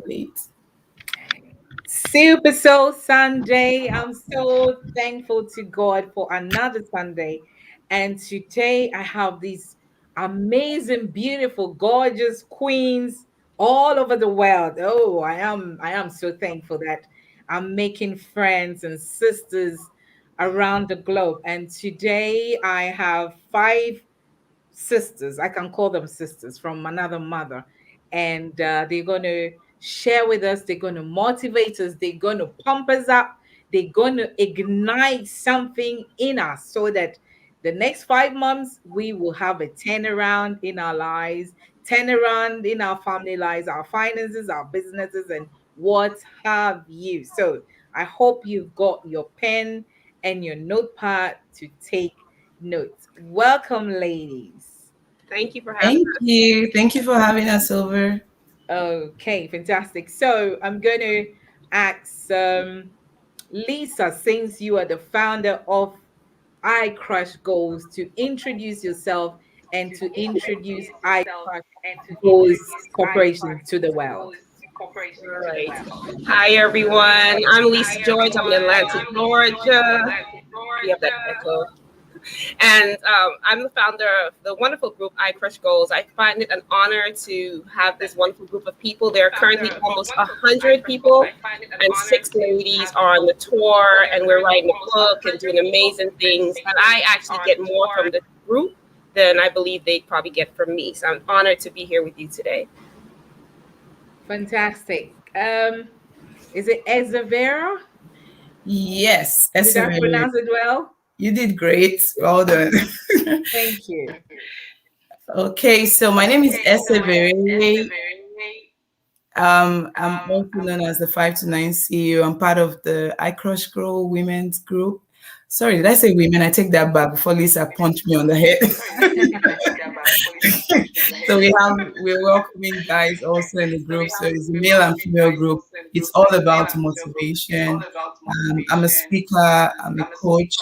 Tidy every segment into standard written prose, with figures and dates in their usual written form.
Wait. Super Soul Sunday. I'm so thankful to God for another Sunday. And today I have these amazing, beautiful, gorgeous queens all over the world. Oh, I am so thankful that I'm making friends and sisters around the globe. And today I have five sisters. I can call them sisters from another mother. And they're going to share with us. They're going to motivate us. They're going to pump us up. They're going to ignite something in us so that the next 5 months we will have a turnaround in our lives, turnaround in our family lives, our finances, our businesses, and what have you. So I hope you've got your pen and your notepad to take notes. Welcome, ladies. Thank you for having Thank us. you. Thank you for having us over. Okay, fantastic. So I'm going to ask Lisa, since you are the founder of I Crush Goals, to introduce yourself and to introduce I Crush Goals Corporation to the world. All right. Hi, everyone. I'm Lisa George. I'm in Atlanta, Georgia. We have that echo. And I'm the founder of the wonderful group I Crush Goals. I find it an honor to have this wonderful group of people. There are currently almost 100 people, and six ladies are on the tour, and we're writing a book and doing amazing things. And I actually get more from the group than I believe they probably get from me. So I'm honored to be here with you today. Fantastic. Is it Ezavera? Yes, Did I Essevery. pronounce it well? You did great. Well done. Thank you. Okay, so my name is Essevery. I'm also known as the 5 to 9 CEO. I'm part of the I Crush Grow Women's Group. Sorry, did I say women? I take that back before Lisa punched me on the head. So we're welcoming guys also in the group. So it's a male and female group. It's all about motivation. I'm a speaker, I'm a coach,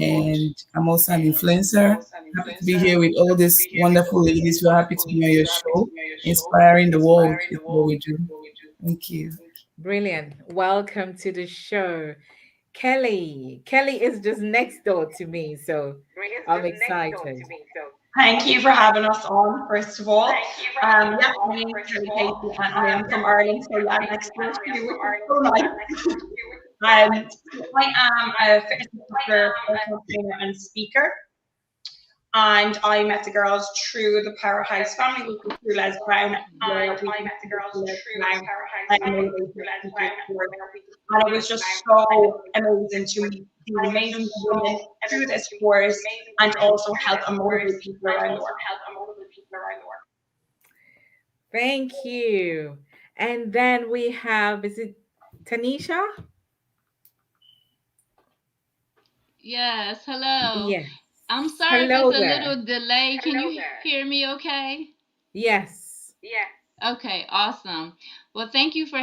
and I'm also an influencer. Happy to be here with all these wonderful ladies. We're happy to be on your show. Inspiring the world is what we do. Thank you. Brilliant. Welcome to the show. Kelly. Kelly is just next door to me, so I'm excited. Thank you for having us on, first of all. Yeah, my name is Kelly Casey and I am from Ireland, so yeah, next door to you, which is so nice. So I am a fitness instructor, personal trainer, and speaker. And I met the girls through the Powerhouse family, which was through Les Brown, where we met the girls through Les Brown motivational speaker course. And it was just so amazing to meet these amazing women through this course and also help and motivate people around the world. Thank you. And then we have, is it Tanisha? Yes, hello. Yes. I'm sorry if it's Hello a there. little delay. Can you hear me okay? Yes. Okay, awesome. Well, thank you for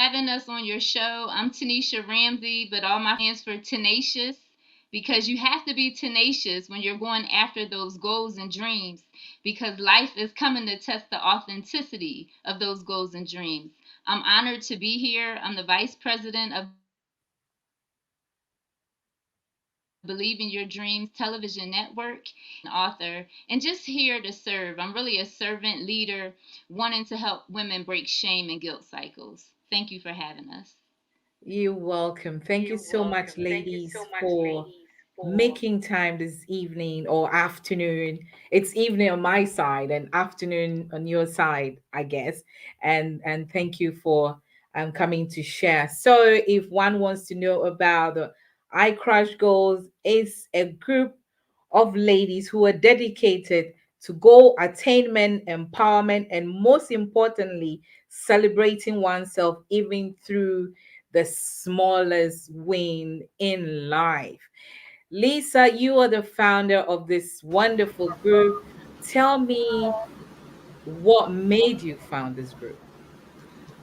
having us on your show. I'm Tanisha Ramsey, but all my fans for Tenacious because you have to be tenacious when you're going after those goals and dreams because life is coming to test the authenticity of those goals and dreams. I'm honored to be here. I'm the vice president of Believe in Your Dreams television network, an author, and just here to serve. I'm really a servant leader wanting to help women break shame and guilt cycles. Thank you for having us. You're welcome. Thank you so much, ladies, for making time this evening or afternoon. It's evening on my side and afternoon on your side, I guess. And thank you for coming to share. So if one wants to know about the I Crush Goals, it's a group of ladies who are dedicated to goal attainment, empowerment, and most importantly, celebrating oneself even through the smallest win in life. Lisa, you are the founder of this wonderful group. Tell me what made you found this group.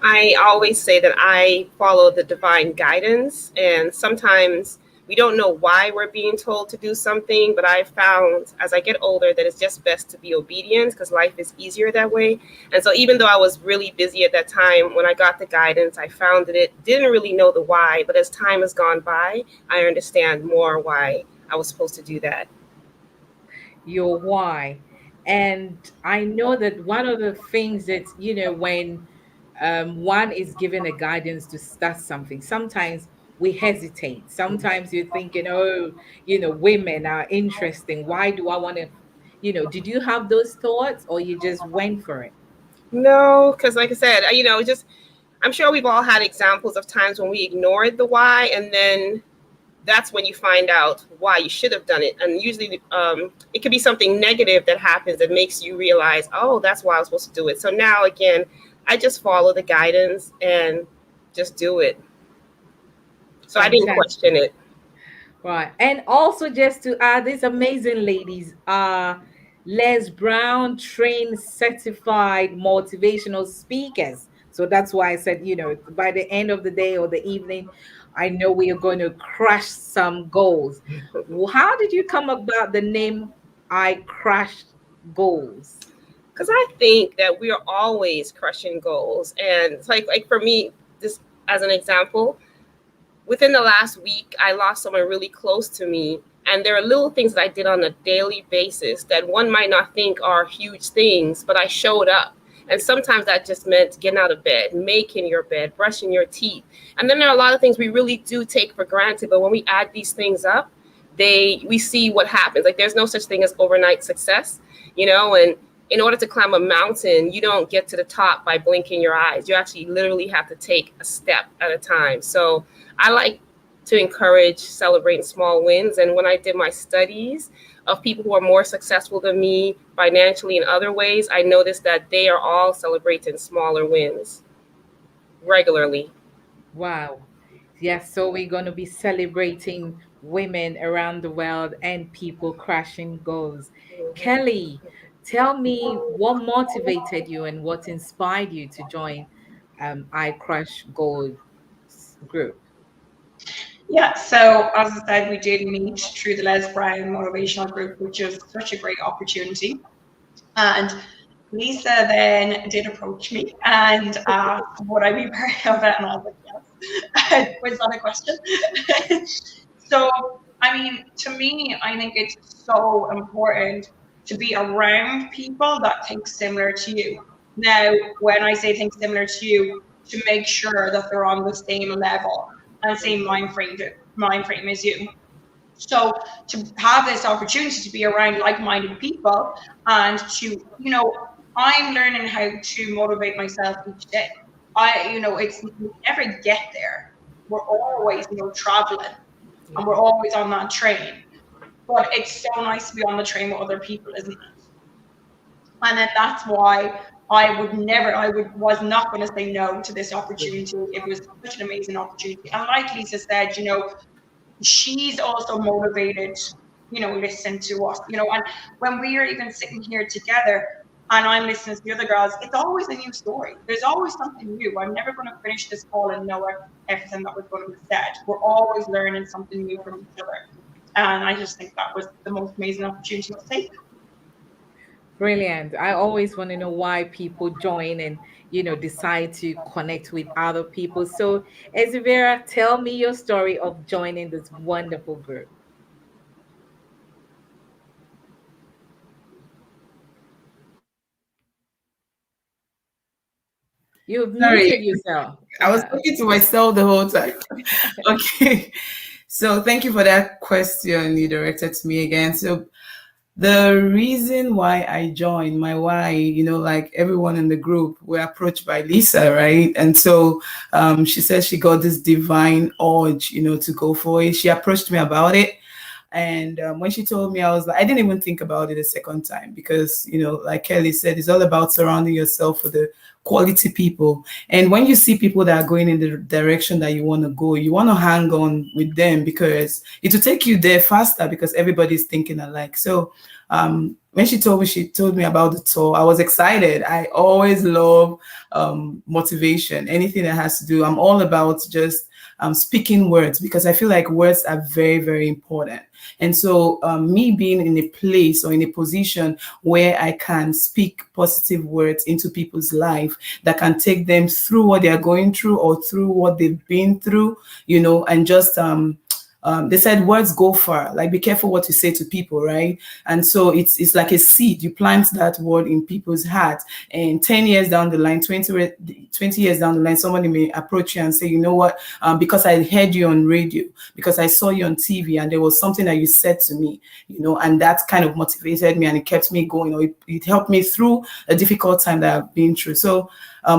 I always say that I follow the divine guidance, and sometimes we don't know why we're being told to do something, but I found as I get older that it's just best to be obedient because life is easier that way. And so even though I was really busy at that time, when I got the guidance, I found that it didn't really know the why, but as time has gone by, I understand more why I was supposed to do that. Your why. And I know that one of the things that, when one is given a guidance to start something, sometimes we hesitate. Sometimes you're thinking, oh, women are interesting. Why do I want to, did you have those thoughts or you just went for it? No, because like I said, just I'm sure we've all had examples of times when we ignored the why, and then that's when you find out why you should have done it. And usually, it could be something negative that happens that makes you realize, oh, that's why I was supposed to do it. So now, again, I just follow the guidance and just do it. So I didn't Fantastic. question it. Right. And also just to add, these amazing ladies are Les Brown trained certified motivational speakers. So that's why I said, by the end of the day or the evening, I know we are going to crush some goals. How did you come about the name I Crushed Goals? Because I think that we are always crushing goals. And it's like for me, this as an example, within the last week, I lost someone really close to me. And there are little things that I did on a daily basis that one might not think are huge things, but I showed up. And sometimes that just meant getting out of bed, making your bed, brushing your teeth. And then there are a lot of things we really do take for granted. But when we add these things up, we see what happens. Like there's no such thing as overnight success, and in order to climb a mountain, you don't get to the top by blinking your eyes. You actually literally have to take a step at a time. So I like to encourage celebrating small wins. And when I did my studies of people who are more successful than me financially in other ways, I noticed that they are all celebrating smaller wins regularly. Wow. Yes, so we're going to be celebrating women around the world and people crashing goals. Kelly, tell me what motivated you and what inspired you to join I Crush Goals group. Yeah, so as I said, we did meet through the Les Brown Motivational Group, which was such a great opportunity. And Lisa then did approach me and asked, would I be part of it? And I was like, yes. Was that a question? So, I mean, to me, I think it's so important to be around people that think similar to you. Now, when I say think similar to you, to make sure that they're on the same level and same mind frame as you. So to have this opportunity to be around like-minded people and to, I'm learning how to motivate myself each day. It's we never get there. We're always, traveling and we're always on that train. But it's so nice to be on the train with other people, isn't it? And then that's why was not going to say no to this opportunity. It was such an amazing opportunity. And like Lisa said, she's also motivated, listen to us, and when we are even sitting here together and I'm listening to the other girls, it's always a new story. There's always something new. I'm never going to finish this call and know everything that was going to be said. We're always learning something new from each other. And I just think that was the most amazing opportunity to take. Brilliant. I always want to know why people join and, decide to connect with other people. So, Ezivera, tell me your story of joining this wonderful group. You've Sorry, muted yourself. I was talking to myself the whole time. Okay. So thank you for that question you directed to me again. So the reason why I joined, my why, like everyone in the group, we're approached by Lisa, right? And so she says she got this divine urge, to go for it. She approached me about it. And when she told me, I was like, I didn't even think about it a second time because, like Kelly said, it's all about surrounding yourself with the quality people. And when you see people that are going in the direction that you want to go, you want to hang on with them because it will take you there faster because everybody's thinking alike. So when she told me about the tour, I was excited. I always love motivation, anything that has to do. I'm all about just speaking words, because I feel like words are very, very important. And so, me being in a place or in a position where I can speak positive words into people's life that can take them through what they are going through or through what they've been through, and just they said words go far. Like, be careful what you say to people, right? And so it's like a seed. You plant that word in people's heart, and 10 years down the line, 20 years down the line, somebody may approach you and say, you know what, because I heard you on radio, because I saw you on TV, and there was something that you said to me, and that kind of motivated me, and it kept me going, or it helped me through a difficult time that I've been through. So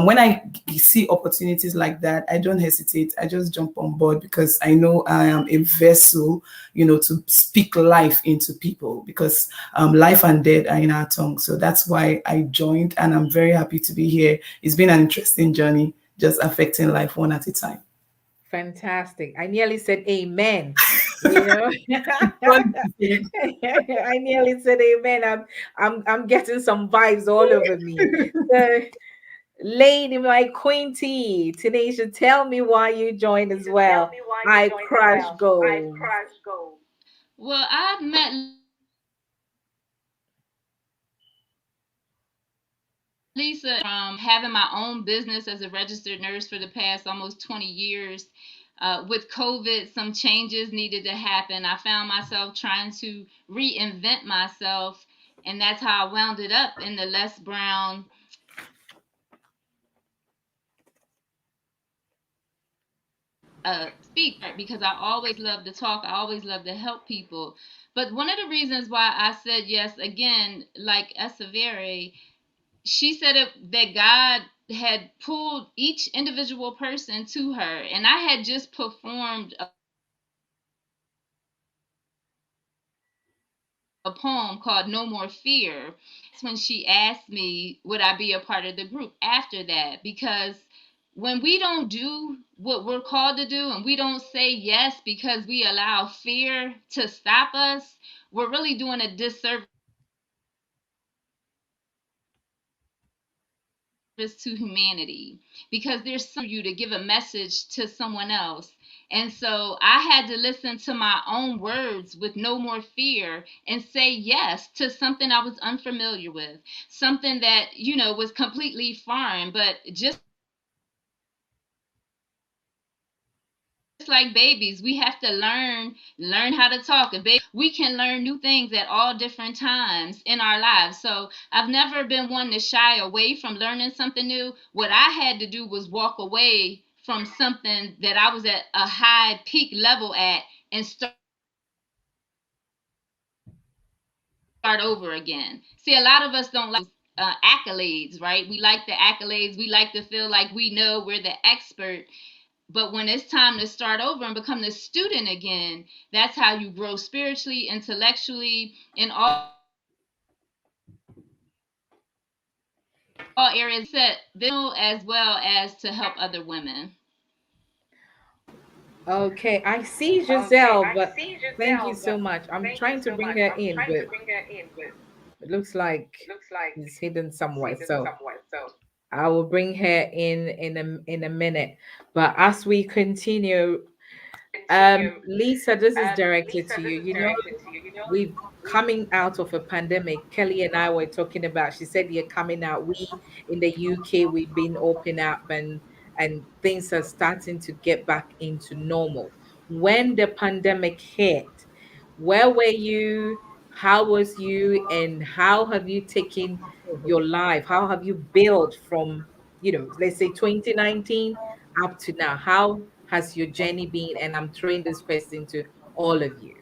when I see opportunities like that, I don't hesitate. I just jump on board, because I know I am a vessel, to speak life into people, because life and death are in our tongue. So that's why I joined, and I'm very happy to be here. It's been an interesting journey, just affecting life one at a time. Fantastic. I nearly said amen. You know, I nearly said amen. I'm getting some vibes all over me. So, lady, my queen T, Tanisha, tell me why you joined as well. I crush goals. Well, I've met Lisa from having my own business as a registered nurse for the past almost 20 years. With COVID, some changes needed to happen. I found myself trying to reinvent myself, and that's how I wound it up in the Les Brown speak, right? Because I always love to talk, I always love to help people. But one of the reasons why I said yes, again, like Essavere, she said that God had pulled each individual person to her, and I had just performed a poem called No More Fear. That's when she asked me, would I be a part of the group after that? Because when we don't do what we're called to do, and we don't say yes because we allow fear to stop us, we're really doing a disservice to humanity, because there's some you to give a message to someone else. And so I had to listen to my own words with no more fear and say yes to something I was unfamiliar with, something that, was completely foreign. But just like babies, we have to learn how to talk. And baby, we can learn new things at all different times in our lives. So I've never been one to shy away from learning something new. What I had to do was walk away from something that I was at a high peak level at, and start over again. See, a lot of us don't like accolades, right? We like the accolades. We like to feel like we know we're the expert. But when it's time to start over and become the student again, that's how you grow spiritually, intellectually, in all areas, as well as to help other women. Okay, I see Giselle, but thank you so much. I'm trying to bring her in, but it looks like she's hidden somewhere. So I will bring her in a minute. But as we continue, Lisa, this is directed to you. We've coming out of a pandemic. Kelly and I were talking about. She said you're coming out. We in the UK, we've been open up, and things are starting to get back into normal. When the pandemic hit, where were you? How was you? And how have you taken your life? How have you built from, let's say 2019 up to now? How has your journey been? And I'm throwing this question to all of you.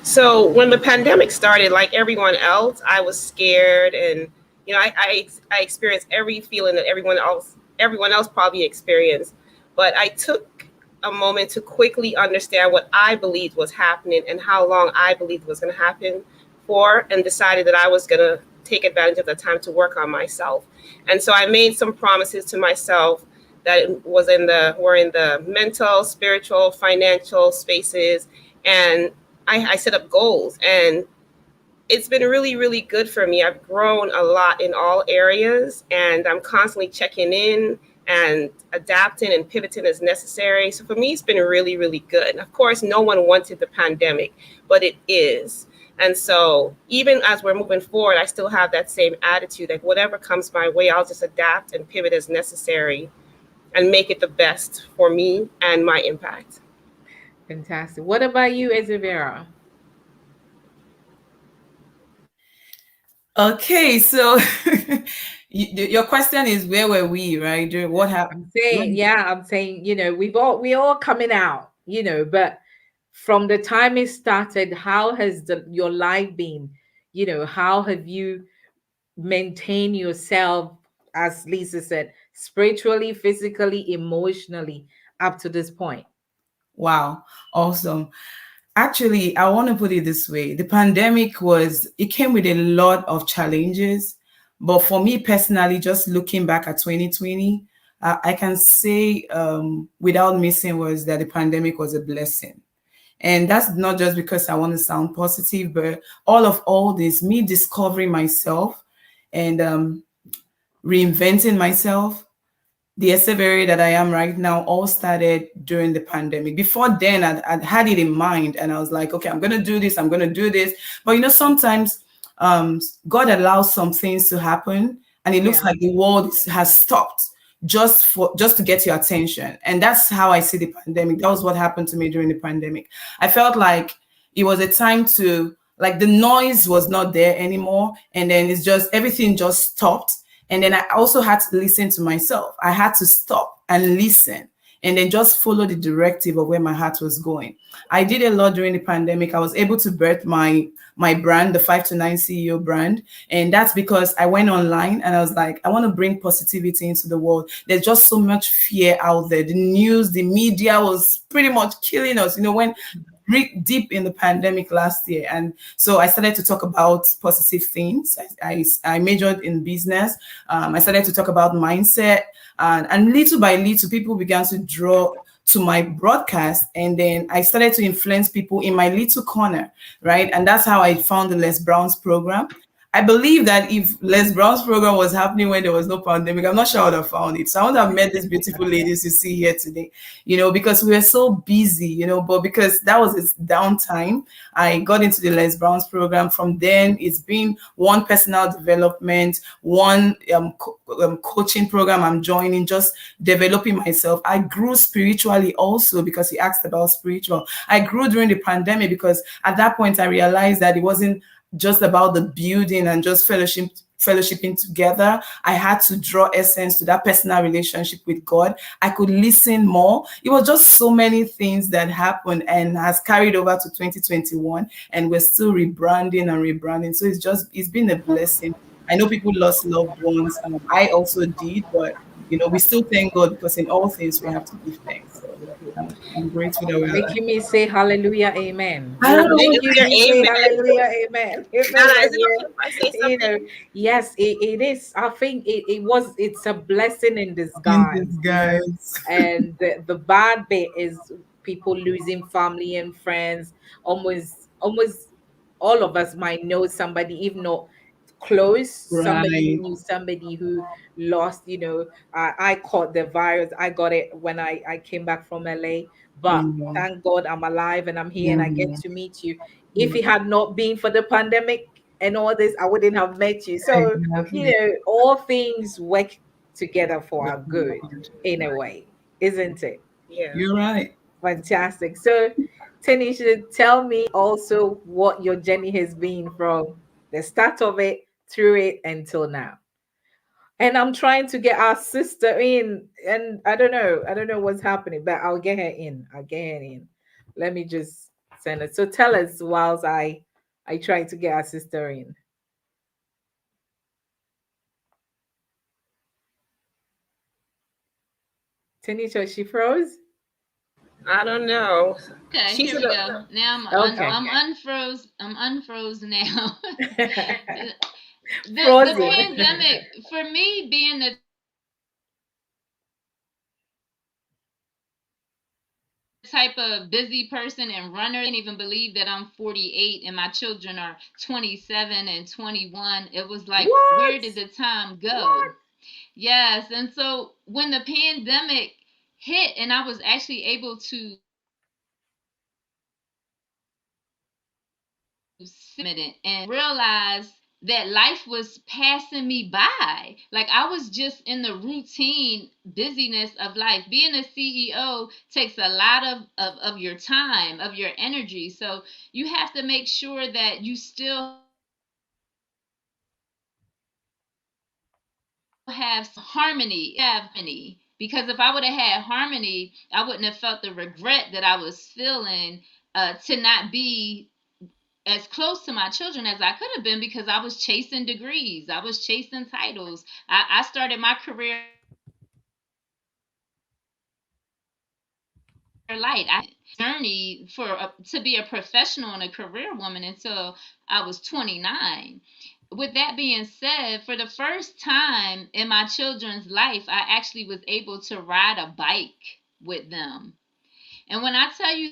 So when the pandemic started, like everyone else, I was scared, and I experienced every feeling that everyone else probably experienced. But I took a moment to quickly understand what I believed was happening and how long I believed was going to happen for, and decided that I was going to take advantage of the time to work on myself. And so I made some promises to myself that were in the mental, spiritual, financial spaces, and I set up goals, and it's been really, really good for me. I've grown a lot in all areas, and I'm constantly checking in and adapting and pivoting as necessary. So for me, it's been really, really good. And of course, no one wanted the pandemic, but it is. And so even as we're moving forward, I still have that same attitude. Like whatever comes my way, I'll just adapt and pivot as necessary and make it the best for me and my impact. Fantastic. What about you, Ezevera? Okay, so your question is where were we, right? What happened? I'm saying, yeah, I'm saying, we all coming out, but from the time it started, how has your life been? How have you maintained yourself, as Lisa said, spiritually, physically, emotionally, up to this point? Wow, awesome. Actually, I want to put it this way. The pandemic it came with a lot of challenges. But for me personally, just looking back at 2020, I can say without missing words that the pandemic was a blessing. And that's not just because I want to sound positive, but all this, me discovering myself and reinventing myself, the Esseveri that I am right now all started during the pandemic. Before then, I'd had it in mind and I was like, okay, I'm going to do this, I'm going to do this. But sometimes God allows some things to happen and it looks Yeah. like the world has stopped just to get your attention. And that's how I see the pandemic. That was what happened to me during the pandemic. I felt like it was a time to, like, the noise was not there anymore. And then it's just, everything just stopped. And then I also had to listen to myself. I had to stop and listen and then just follow the directive of where my heart was going. I did a lot during the pandemic. I was able to birth my brand, the 5 to 9 CEO brand. And that's because I went online and I was like, I want to bring positivity into the world. There's just so much fear out there. The news, the media was pretty much killing us. When deep in the pandemic last year. And so I started to talk about positive things. I majored in business. I started to talk about mindset. And little by little, people began to draw to my broadcast. And then I started to influence people in my little corner, right? And that's how I found the Les Brown's program. I believe that if Les Brown's program was happening when there was no pandemic, I'm not sure I would have found it. So I would have met these beautiful ladies you see here today, because we were so busy, but because that was its downtime, I got into the Les Brown's program. From then, it's been one personal development, one coaching program I'm joining, just developing myself. I grew spiritually also because he asked about spiritual. I grew during the pandemic because at that point I realized that it wasn't just about the building and just fellowshipping together. I had to draw essence to that personal relationship with God. I could listen more. It was just so many things that happened and has carried over to 2021, and we're still rebranding and rebranding. So it's been a blessing. I know people lost loved ones. I also did, but we still thank God because in all things we have to give thanks. So I'm grateful that we're alive. Making me say hallelujah, amen. I don't We're know. making Hallelujah. you say Amen. hallelujah, amen. Amen, Nana, my is it dear. okay if I say You know, something? yes, it is. I think it's a blessing in In disguise. disguise. And the bad bit is people losing family and friends. Almost all of us might know somebody, if not close, somebody who Right. knew somebody who lost. I caught the virus. I got it when I came back from LA, but Yeah. thank God I'm alive and I'm here and I get Yeah. to meet you. If Yeah. it had not been for the pandemic and all this, I wouldn't have met you. So, Exactly. all things work together for But our good in a way, isn't it? Yeah. you're right. Fantastic. So, Tanisha, tell me also what your journey has been from the start of it, through it, until now. And I'm trying to get our sister in, and I don't know what's happening, but I'll get her in. I'll get her in. Let me just send it. So tell us whilst I try to get our sister in. Tanisha, she froze. I don't know. Okay, She's here in we a. go. Now Okay. I'm unfroze. I'm unfroze now. The Frozen. pandemic for me, being the type of busy person and runner, can't even believe that I'm 48 and my children are 27 and 21. It was like, What? where did the time go? What? Yes, and so when the pandemic hit and I was actually able to and realize that life was passing me by. Like I was just in the routine busyness of life. Being a CEO takes a lot of your time, of your energy. So you have to make sure that you still have harmony, because if I would have had harmony, I wouldn't have felt the regret that I was feeling, to not be as close to my children as I could have been, because I was chasing degrees, I was chasing titles. I started my career light. I journey to be a professional and a career woman until I was 29. With that being said, for the first time in my children's life, I actually was able to ride a bike with them. And when I tell you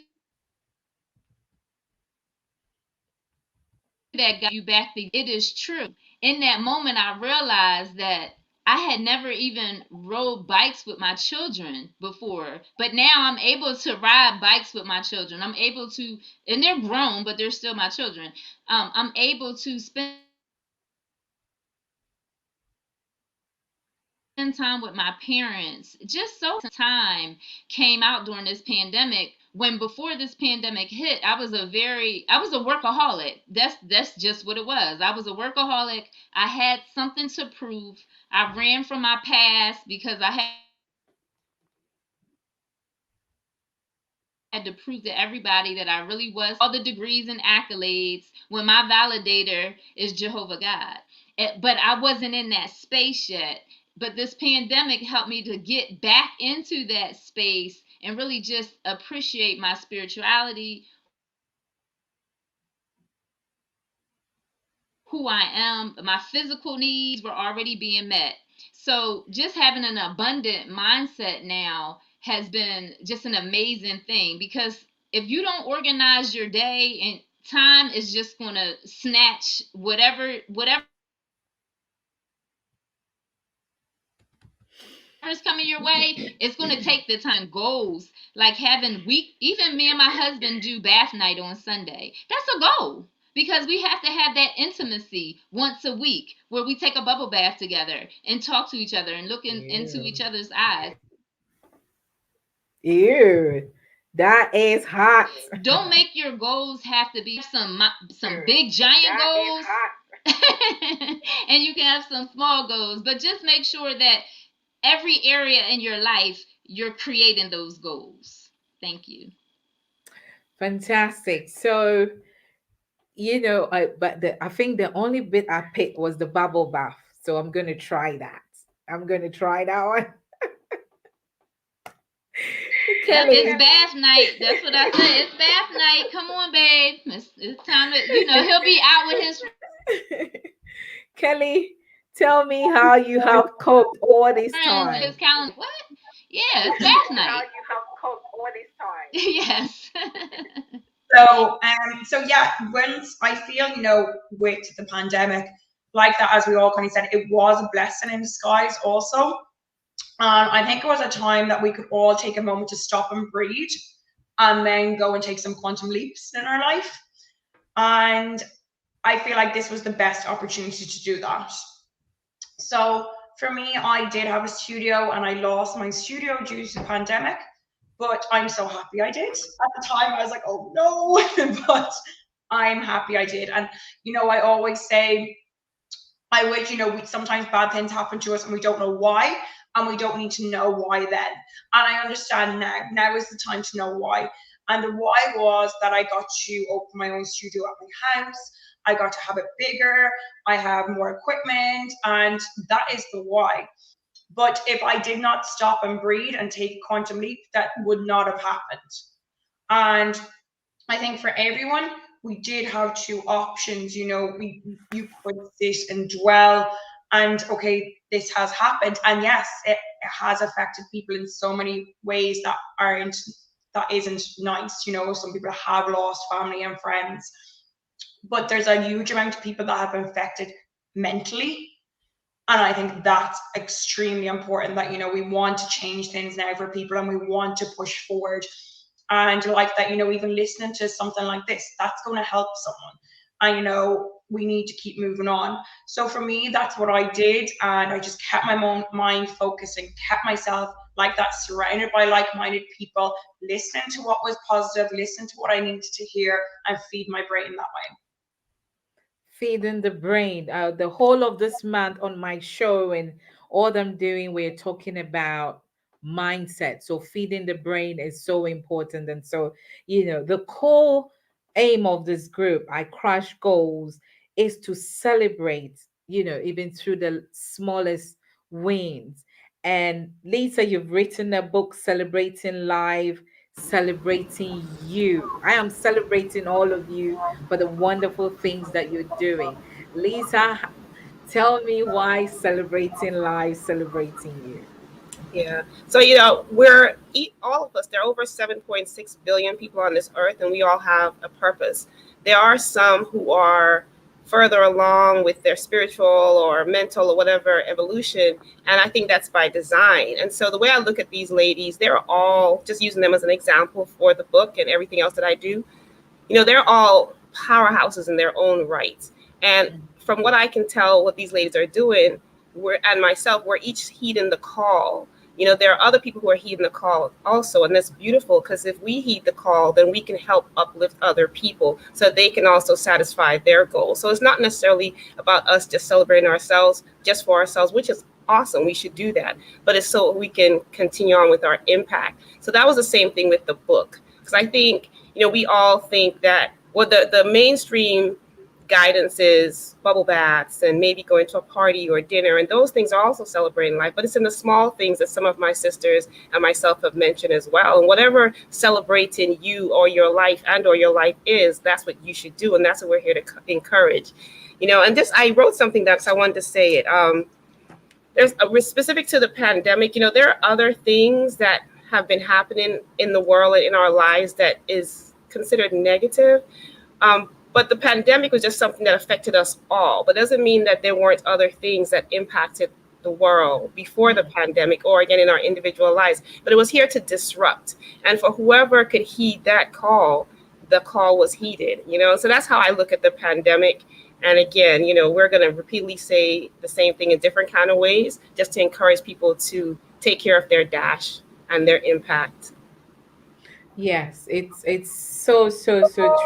that got you back, it is true. In that moment, I realized that I had never even rode bikes with my children before, but now I'm able to ride bikes with my children. I'm able to, and they're grown, but they're still my children. I'm able to spend time with my parents. Just so time came out during this pandemic, when before this pandemic hit, I was a workaholic. That's just what it was. I was a workaholic. I had something to prove. I ran from my past because I had to prove to everybody that I really was all the degrees and accolades, when my validator is Jehovah God. But I wasn't in that space yet. But this pandemic helped me to get back into that space and really just appreciate my spirituality, who I am. My physical needs were already being met. So just having an abundant mindset now has been just an amazing thing, because if you don't organize your day, and time is just going to snatch whatever's coming your way, it's going to take the time. Goals like having week, even me and my husband do bath night on Sunday. That's a goal, because we have to have that intimacy once a week where we take a bubble bath together and talk to each other and look into each other's eyes. Ew, that is hot. Don't make your goals have to be some big giant goals, and you can have some small goals, but just make sure that every area in your life you're creating those goals. Thank you. Fantastic. So, I think the only bit I picked was the bubble bath. So I'm gonna try that. I'm gonna try that one. Yep, it's Kelly, bath night. That's what I said. It's bath night. Come on, babe. It's time to, he'll be out with his Kelly, tell me how you have coped all this friends and time. his calendar. What? Yeah, it's bath night. Yes. So yeah, once I feel, with the pandemic, like that, as we all kind of said, it was a blessing in disguise also. I think it was a time that we could all take a moment to stop and breathe, and then go and take some quantum leaps in our life. And I feel like this was the best opportunity to do that. So for me, I did have a studio, and I lost my studio due to the pandemic, but I'm so happy I did. At the time, I was like, oh no, but I'm happy I did. And, I always say, I wish, sometimes bad things happen to us and we don't know why, and we don't need to know why then. And I understand now. Now is the time to know why. And the why was that I got to open my own studio at my house. I got to have it bigger. I have more equipment, and that is the why. But if I did not stop and breathe and take quantum leap, that would not have happened. And I think for everyone, we did have two options. You could sit and dwell, and okay, this has happened, and yes, it has affected people in so many ways that isn't nice. Some people have lost family and friends, but there's a huge amount of people that have been affected mentally. And I think that's extremely important, that, we want to change things now for people and we want to push forward. And like that, even listening to something like this, that's going to help someone. And, we need to keep moving on. So for me, that's what I did. And I just kept my mind focusing, kept myself like that, surrounded by like minded people, listening to what was positive, listen to what I needed to hear, and feed my brain that way. Feeding the brain. The whole of this month on my show and all I'm doing, we're talking about mindset. So feeding the brain is so important. And so, the core aim of this group, I Crush Goals, is to celebrate, even through the smallest wins. And Lisa, you've written a book, Celebrating Life, celebrating you. I am celebrating all of you for the wonderful things that you're doing. Lisa, tell me why celebrating life, celebrating you. Yeah. So, all of us, there are over 7.6 billion people on this earth, and we all have a purpose. There are some who are further along with their spiritual or mental or whatever evolution. And I think that's by design. And so the way I look at these ladies, they're all, just using them as an example for the book and everything else that I do, they're all powerhouses in their own right. And from what I can tell, what these ladies are doing, and myself, we're each heeding the call. There are other people who are heeding the call also, and that's beautiful, because if we heed the call, then we can help uplift other people so they can also satisfy their goals. So it's not necessarily about us just celebrating ourselves just for ourselves, which is awesome. We should do that, but it's so we can continue on with our impact. So that was the same thing with the book, because I think we all think that, well, the mainstream guidance is bubble baths and maybe going to a party or dinner, and those things are also celebrating life, but it's in the small things that some of my sisters and myself have mentioned as well. And whatever celebrating you or your life is, that's what you should do, and that's what we're here to encourage. And just, I wrote something that, 'cause I wanted to say it. There's a specific to the pandemic. There are other things that have been happening in the world and in our lives that is considered negative. But the pandemic was just something that affected us all. But doesn't mean that there weren't other things that impacted the world before the pandemic, or again in our individual lives. But it was here to disrupt. And for whoever could heed that call, the call was heeded. So that's how I look at the pandemic. And again, we're going to repeatedly say the same thing in different kind of ways, just to encourage people to take care of their dash and their impact. Yes, it's so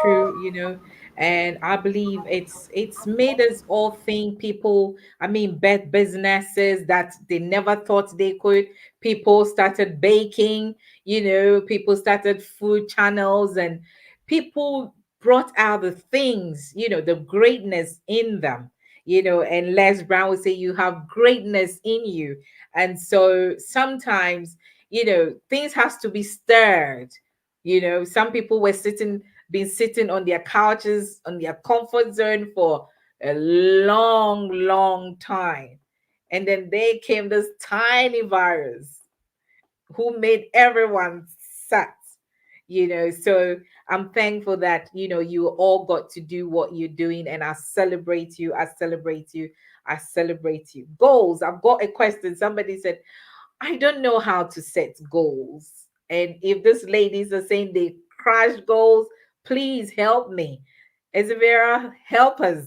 true, and I believe it's made us all think people, I mean, bet businesses that they never thought they could. People started baking, people started food channels, and people brought out the things, the greatness in them, and Les Brown would say you have greatness in you. And so sometimes, things has to be stirred. Some people were been sitting on their couches, on their comfort zone for a long, long time. And then they came this tiny virus who made everyone sat, So I'm thankful that, you all got to do what you're doing, and I celebrate you. I celebrate you. I celebrate you. Goals. I've got a question. Somebody said, I don't know how to set goals. And if these ladies are saying they crash goals, please help me. Isabella, help us.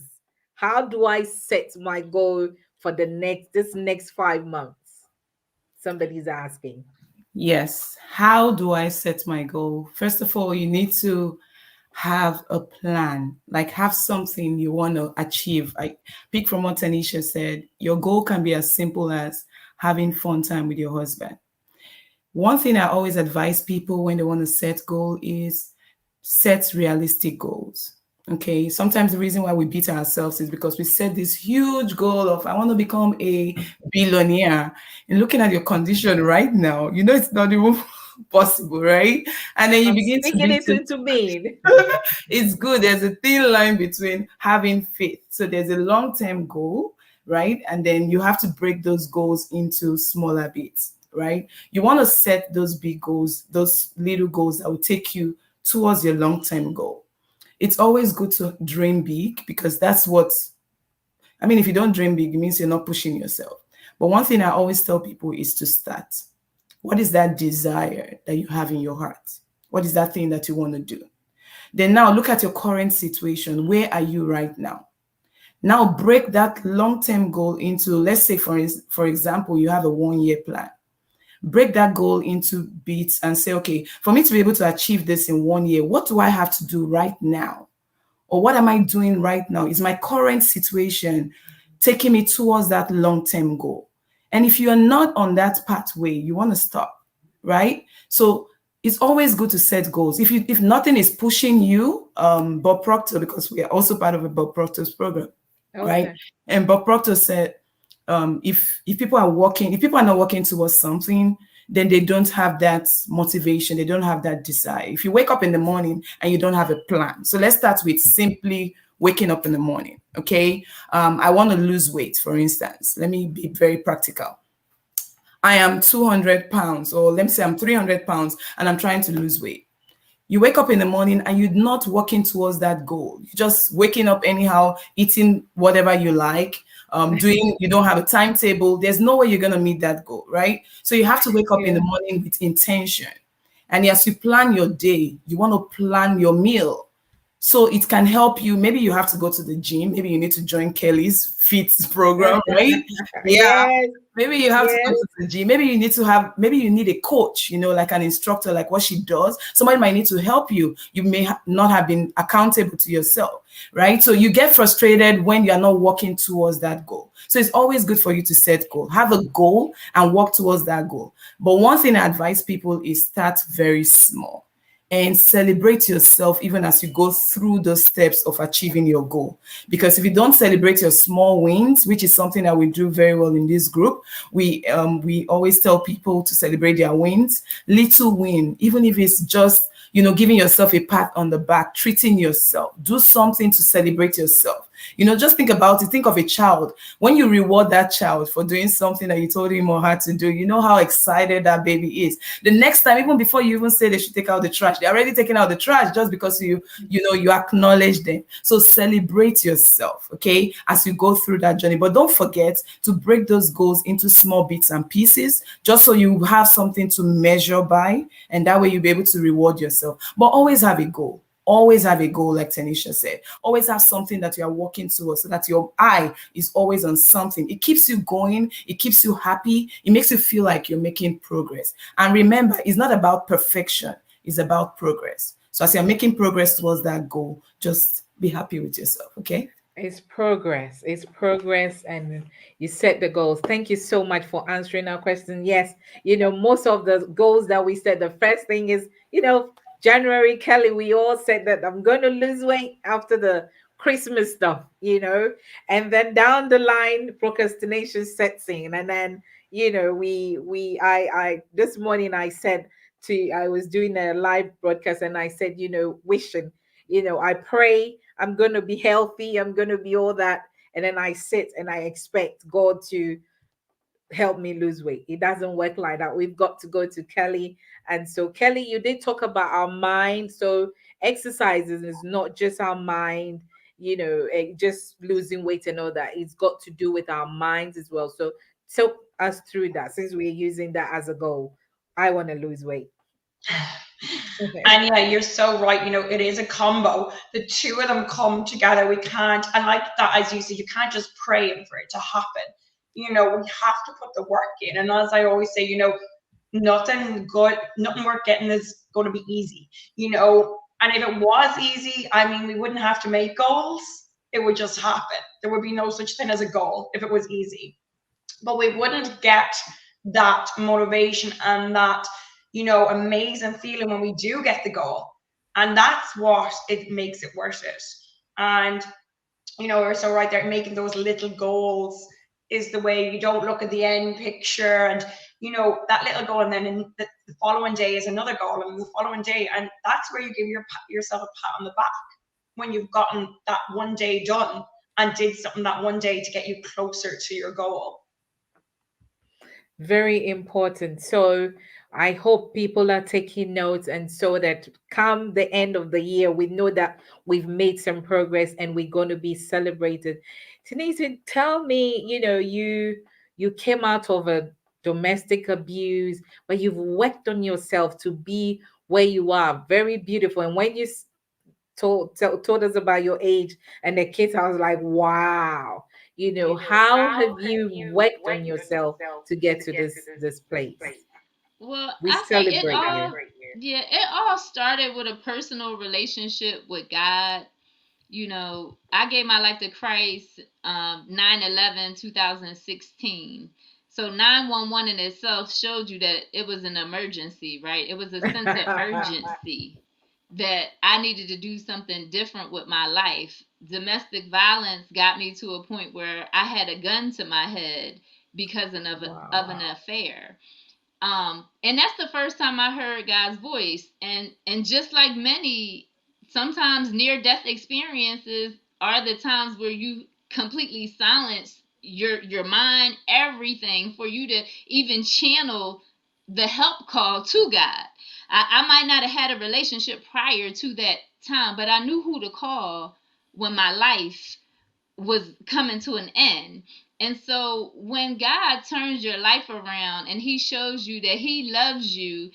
How do I set my goal for this next 5 months? Somebody's asking. Yes. How do I set my goal? First of all, you need to have a plan, like have something you want to achieve. I pick from what Tanisha said. Your goal can be as simple as having fun time with your husband. One thing I always advise people when they want to set goal is set realistic goals. Okay, sometimes the reason why we beat ourselves is because we set this huge goal of I want to become a billionaire. And looking at your condition right now, it's not even possible, right? And then you I'm begin to speaking beat it into being. it's good. There's a thin line between having faith. So there's a long-term goal, right? And then you have to break those goals into smaller bits, right? You want to set those big goals, those little goals that will take you towards your long-term goal. It's always good to dream big because that's what I mean, if you don't dream big, it means you're not pushing yourself. But one thing I always tell people is to start. What is that desire that you have in your heart? What is that thing that you want to do? Then now look at your current situation. Where are you right now? Now break that long-term goal into, let's say, for example, you have a 1-year plan. Break that goal into bits and say, okay, for me to be able to achieve this in 1 year, what do I have to do right now? Or what am I doing right now? Is my current situation taking me towards that long-term goal? And if you are not on that pathway, you want to stop, right? So it's always good to set goals. If nothing is pushing you, Bob Proctor, because we are also part of a Bob Proctor's program, right? Okay. And Bob Proctor said, if people are not working towards something, then they don't have that motivation, they don't have that desire. If you wake up in the morning and you don't have a plan, so let's start with simply waking up in the morning. Okay, I want to lose weight, for instance. Let me be very practical. I am 200 pounds, or let me say I'm 300 pounds, and I'm trying to lose weight. You wake up in the morning and you're not working towards that goal. You're just waking up anyhow, eating whatever you like, you don't have a timetable. There's no way you're going to meet that goal, right? So you have to wake up in the Yeah. morning with intention. And as you plan your day, you want to plan your meal. So it can help you. Maybe you have to go to the gym. Maybe you need to join Kelly's fit program, right? Yeah. Yes. Maybe you have to go Yes. to the gym. Maybe you need a coach, like an instructor, like what she does. Somebody might need to help you. You may not have been accountable to yourself, right? So you get frustrated when you are not working towards that goal. So it's always good for you to set goal. Have a goal and work towards that goal. But one thing I advise people is start very small and celebrate yourself even as you go through those steps of achieving your goal. Because if you don't celebrate your small wins, which is something that we do very well in this group, we always tell people to celebrate their wins. Little win, even if it's just giving yourself a pat on the back, treating yourself, do something to celebrate yourself. Just think about it. Think of a child. When you reward that child for doing something that you told him or her to do, you know how excited that baby is. The next time, even before you even say they should take out the trash, they're already taking out the trash just because you acknowledge them. So celebrate yourself, okay, as you go through that journey. But don't forget to break those goals into small bits and pieces, just so you have something to measure by, and that way you'll be able to reward yourself. But always have a goal. Always have a goal, like Tanisha said. Always have something that you are working towards, so that your eye is always on something. It keeps you going. It keeps you happy. It makes you feel like you're making progress. And remember, it's not about perfection. It's about progress. So as you're making progress towards that goal, just be happy with yourself, okay? It's progress. It's progress, and you set the goals. Thank you so much for answering our question. Yes, most of the goals that we set, the first thing is, January, Kelly, we all said that I'm going to lose weight after the Christmas stuff, and then down the line, procrastination sets in, and then, this morning I said I was doing a live broadcast, and I said, wishing, I pray I'm going to be healthy, I'm going to be all that, and then I sit and I expect God to help me lose weight. It doesn't work like that. We've got to go to Kelly. And so, Kelly, you did talk about our mind. So exercises is not just our mind, just losing weight and all that. It's got to do with our minds as well. So talk us through that, since we're using that as a goal. I want to lose weight. And yeah, you're so right. It is a combo. The two of them come together. We can't, and like that, as you said, you can't just pray for it to happen. We have to put the work in. And as I always say, nothing worth getting is going to be easy. And if it was easy, I mean, we wouldn't have to make goals. It would just happen. There would be no such thing as a goal if it was easy. But we wouldn't get that motivation and that amazing feeling when we do get the goal. And that's what it makes it worth it. And we're so right there, making those little goals is the way. You don't look at the end picture and that little goal, and then in the following day is another goal, and the following day, and that's where you give yourself a pat on the back when you've gotten that one day done and did something that one day to get you closer to your goal. Very important. So I hope people are taking notes, and so that come the end of the year, we know that we've made some progress and we're going to be celebrated. Tanisha, tell me, you came out of a domestic abuse, but you've worked on yourself to be where you are. Very beautiful. And when you told us about your age and the kids, I was like, wow. How have you worked on yourself to get to this place? Well, We I say it celebrate you. all. Yeah, it all started with a personal relationship with God. I gave my life to Christ 9/11 2016. So 911 in itself showed you that it was an emergency, right? It was a sense of urgency that I needed to do something different with my life. Domestic violence got me to a point where I had a gun to my head because of an Wow. affair. And that's the first time I heard God's voice. And just like many, sometimes near death experiences are the times where you completely silence your mind, everything, for you to even channel the help call to God. I might not have had a relationship prior to that time, but I knew who to call when my life was coming to an end. And so when God turns your life around and he shows you that he loves you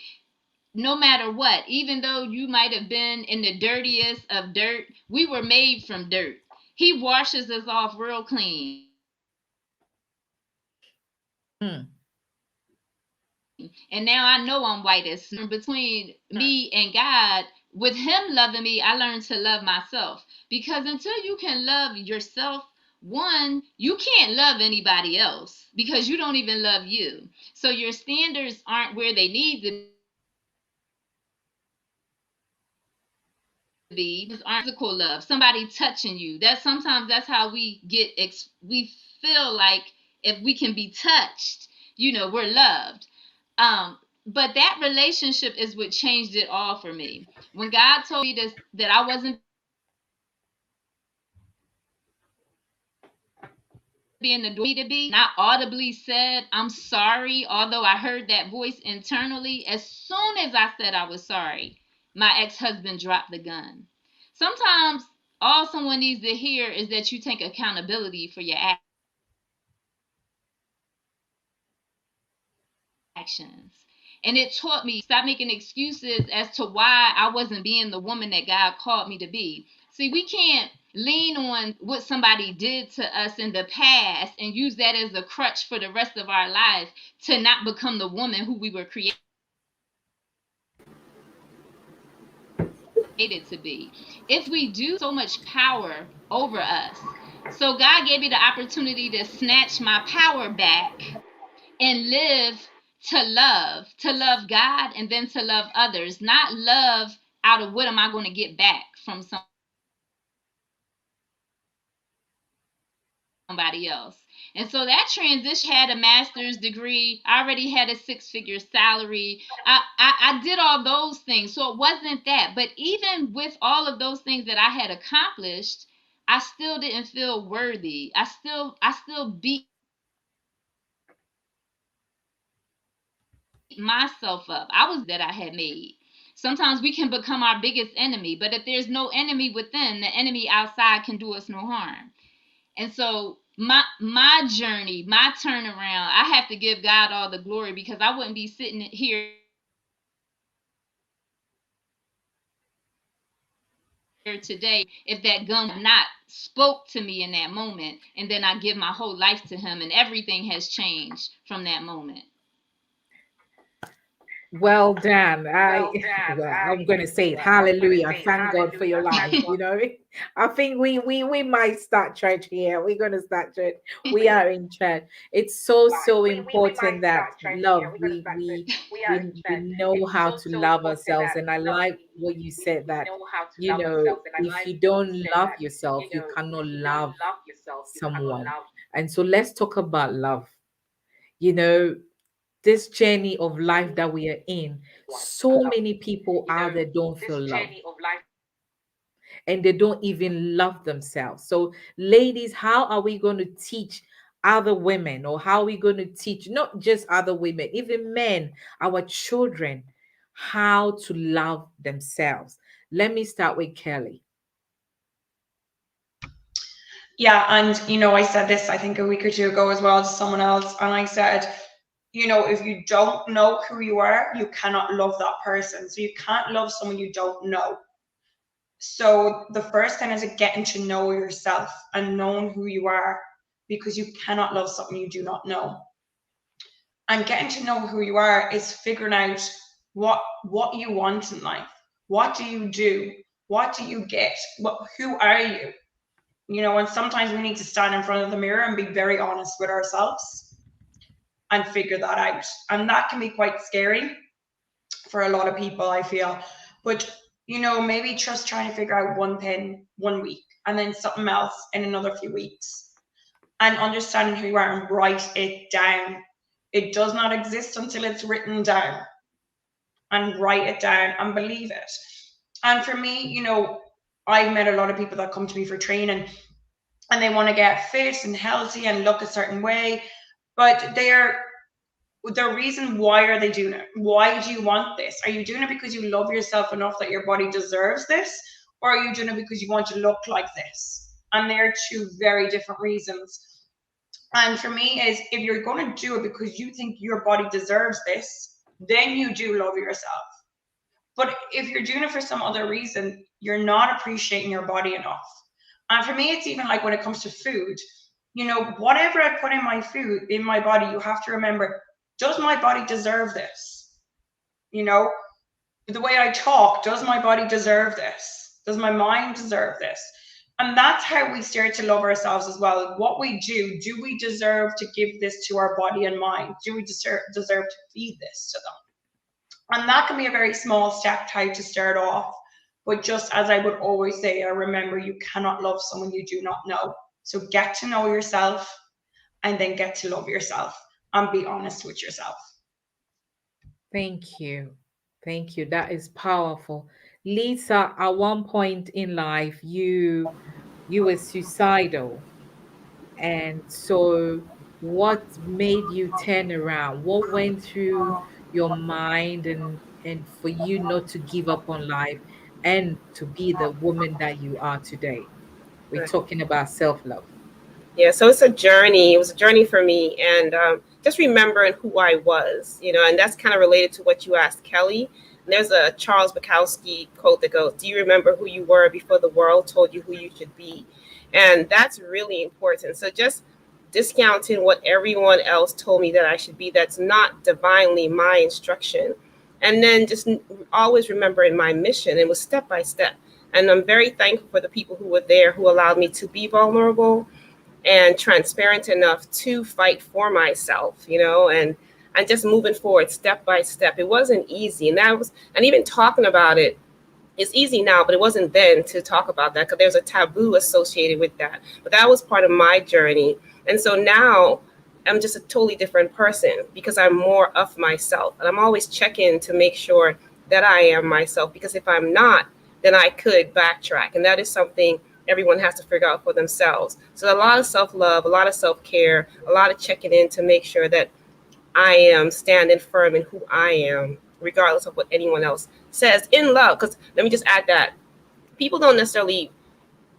no matter what, even though you might have been in the dirtiest of dirt, we were made from dirt. He washes us off real clean. Hmm. And now I know I'm white as snow. Between me and God, with him loving me, I learned to love myself. Because until you can love yourself, one, you can't love anybody else because you don't even love you. So your standards aren't where they need to be. Just aren't physical love, somebody touching you. That's how we we feel like if we can be touched, we're loved. But that relationship is what changed it all for me. When God told me this, that I wasn't being the door to be, not audibly said I'm sorry, although I heard that voice internally. As soon as I said I was sorry, my ex-husband dropped the gun. Sometimes all someone needs to hear is that you take accountability for your actions. And it taught me stop making excuses as to why I wasn't being the woman that God called me to be. See, we can't lean on what somebody did to us in the past and use that as a crutch for the rest of our life to not become the woman who we were created to be. If we do, so much power over us. So God gave me the opportunity to snatch my power back and live to love God and then to love others, not love out of what am I going to get back from somebody else. And so that transition had a master's degree. I already had a six-figure salary. I did all those things. So it wasn't that. But even with all of those things that I had accomplished, I still didn't feel worthy. I still beat myself up. I was that I had made. Sometimes we can become our biggest enemy, but if there's no enemy within, the enemy outside can do us no harm. And so my journey, my turnaround, I have to give God all the glory because I wouldn't be sitting here today if that gun had not spoke to me in that moment, and then I give my whole life to him and everything has changed from that moment. Well done. Well, I'm going to say it. Hallelujah. Thank God for your life. I think we might start church here. We're going to start church. We are in church. It's so important that love. We know how to love ourselves, and I like what you said that if you don't love yourself, you cannot love someone. And so let's talk about love. You know, this journey of life that we are in, so many people out there don't feel love and they don't even love themselves. So, ladies, how are we going to teach other women, or how are we going to teach not just other women, even men, our children, how to love themselves? Let me start with Kelly. Yeah, and I said this I think a week or two ago as well to someone else, and I said, if you don't know who you are, you cannot love that person. So you can't love someone you don't know. So the first thing is getting to know yourself and knowing who you are, because you cannot love something you do not know. And getting to know who you are is figuring out what you want in life. What do you do? What do you get? Who are you? And sometimes we need to stand in front of the mirror and be very honest with ourselves and figure that out. And that can be quite scary for a lot of people, I feel. But, maybe just trying to figure out one thing one week and then something else in another few weeks, and understanding who you are and write it down. It does not exist until it's written down, and write it down and believe it. And for me, I've met a lot of people that come to me for training and they want to get fit and healthy and look a certain way, but the reason why are they doing it? Why do you want this? Are you doing it because you love yourself enough that your body deserves this? Or are you doing it because you want to look like this? And they're two very different reasons. And for me is, if you're going to do it because you think your body deserves this, then you do love yourself. But if you're doing it for some other reason, you're not appreciating your body enough. And for me, it's even like when it comes to food, whatever I put in my food, in my body, you have to remember, does my body deserve this? The way I talk, does my body deserve this? Does my mind deserve this? And that's how we start to love ourselves as well. What we do we deserve to give this to our body and mind? Do we deserve to feed this to them? And that can be a very small step type to start off. But just as I would always say, I remember, you cannot love someone you do not know. So get to know yourself and then get to love yourself and be honest with yourself. Thank you. Thank you. That is powerful. Lisa, at one point in life, you were suicidal. And so what made you turn around? What went through your mind and for you not to give up on life and to be the woman that you are today? We're Right. talking about self-love. Yeah, so it's a journey. It was a journey for me, and just remembering who I was, and that's kind of related to what you asked, Kelly. And there's a Charles Bukowski quote that goes, "Do you remember who you were before the world told you who you should be?" And that's really important. So just discounting what everyone else told me that I should be, that's not divinely my instruction. And then just always remembering my mission. It was step by step. And I'm very thankful for the people who were there who allowed me to be vulnerable and transparent enough to fight for myself, and just moving forward step by step. It wasn't easy. And even talking about it, it's easy now, but it wasn't then to talk about that because there's a taboo associated with that. But that was part of my journey. And so now I'm just a totally different person because I'm more of myself. And I'm always checking to make sure that I am myself, because if I'm not, then I could backtrack. And that is something everyone has to figure out for themselves. So a lot of self-love, a lot of self-care, a lot of checking in to make sure that I am standing firm in who I am, regardless of what anyone else says, in love. Because let me just add that people don't necessarily,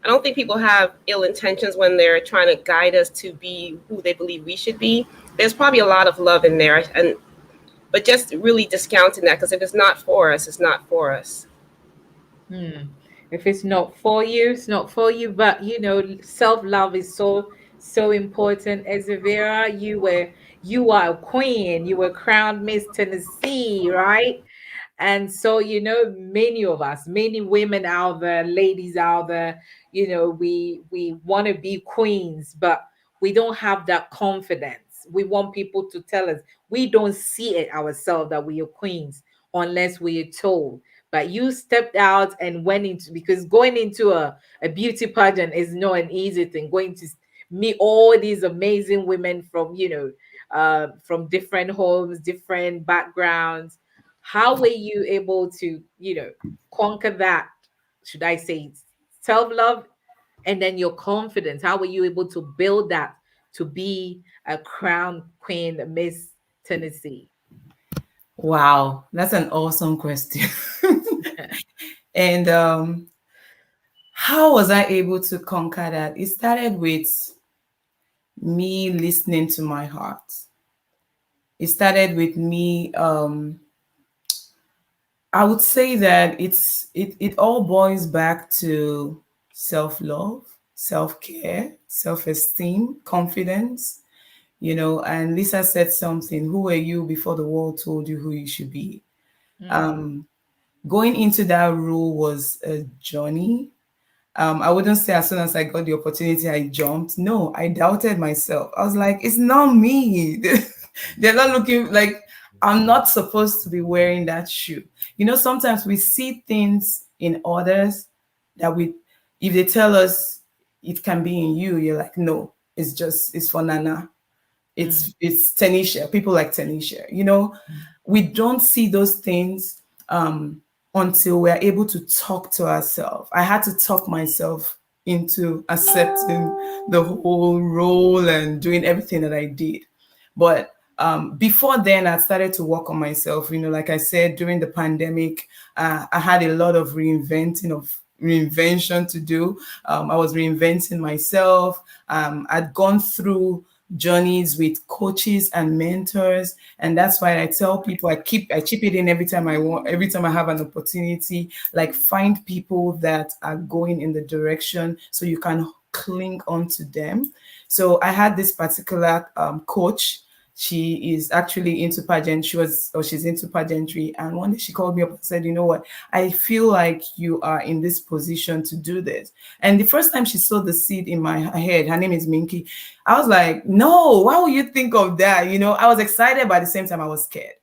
I don't think people have ill intentions when they're trying to guide us to be who they believe we should be. There's probably a lot of love in there, but just really discounting that, because if it's not for us, it's not for us. Hmm. If it's not for you, it's not for you. But self-love is so important. Ezevera, you are a queen. You were crowned Miss Tennessee, right? And so, many of us, many women out there, ladies out there, we want to be queens, but we don't have that confidence. We want people to tell us. We don't see it ourselves that we are queens unless we are told. But you stepped out and went into, because going into a beauty pageant is not an easy thing. Going to meet all these amazing women from different homes, different backgrounds. How were you able to conquer that, should I say, self-love, and then your confidence? How were you able to build that to be a crown queen, Miss Tennessee? Wow, that's an awesome question. And How was I able to conquer that? It started with me listening to my heart. It started with me. I would say that it all boils back to self love, self care, self esteem, confidence. And Lisa said something. Who were you before the world told you who you should be? Mm, Going into that role was a journey. I wouldn't say as soon as I got the opportunity, I jumped. No, I doubted myself. I was like, it's not me. They're not looking like I'm not supposed to be wearing that shoe. Sometimes we see things in others that if they tell us it can be in you, you're like, no, it's for Nana. mm, It's Tanisha, people like Tanisha. We don't see those things until we're able to talk to ourselves. I had to talk myself into accepting the whole role and doing everything that I did. But before then, I started to work on myself. Like I said, during the pandemic, I had a lot of reinvention to do. I was reinventing myself. I'd gone through journeys with coaches and mentors, and that's why I tell people I chip it in every time every time I have an opportunity. Like, find people that are going in the direction so you can cling on to them. So I had this particular coach. She is actually into pageant. She's into pageantry. And one day she called me up and said, you know what? I feel like you are in this position to do this. And the first time she saw the seed in my head, her name is Minky. I was like, no, why would you think of that? I was excited, but at the same time, I was scared.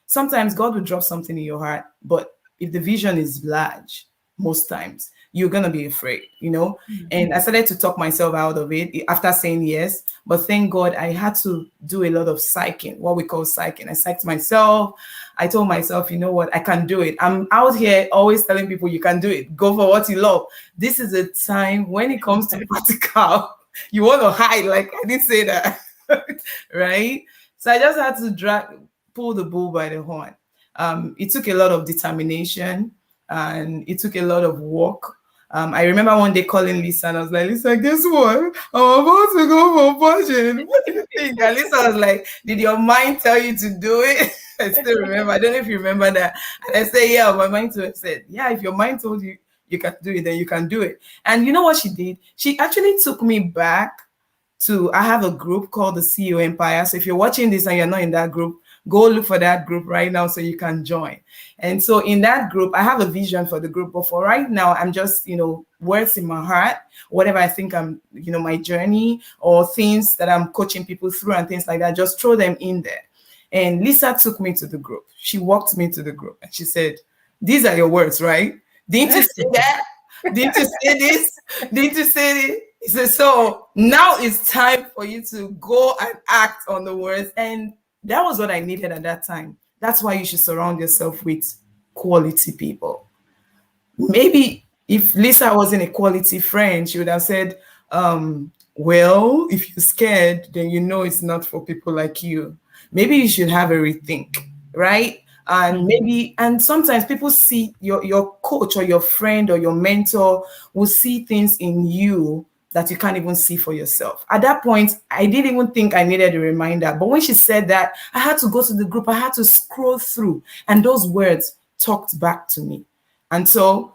Sometimes God will drop something in your heart, but if the vision is large, most times you're gonna be afraid. And I started to talk myself out of it after saying yes. But thank God I had to do a lot of psyching, what we call psyching. I psyched myself. I told myself, you know what, I can do it. I'm out here always telling people you can do it. Go for what you love. This is a time when it comes to practical, you want to hide. Like, I didn't say that. Right? So I just had to pull the bull by the horn. It took a lot of determination and it took a lot of work. I remember one day calling Lisa and I was like, Lisa, guess what? I'm about to go for pageant. What do you think? And Lisa was like, did your mind tell you to do it? I still remember. I don't know if you remember that. And I said, yeah, my mind said, yeah, if your mind told you you can do it, then you can do it. And you know what she did? She actually took me back I have a group called the CEO Empire. So if you're watching this and you're not in that group, go look for that group right now so you can join. And so in that group, I have a vision for the group, but for right now, I'm just, words in my heart, whatever I think my journey or things that I'm coaching people through and things like that, just throw them in there. And Lisa took me to the group. She walked me to the group and she said, these are your words, right? Didn't you say that? Didn't you say this? Didn't you say this? He said, so now it's time for you to go and act on the words. And that was what I needed at that time. That's why you should surround yourself with quality people. Maybe if Lisa wasn't a quality friend, she would have said, well, if you're scared, then it's not for people like you. Maybe you should have a rethink, right? And sometimes people see your coach or your friend or your mentor will see things in you that you can't even see for yourself. At that point, I didn't even think I needed a reminder. But when she said that, I had to go to the group. I had to scroll through, and those words talked back to me. And so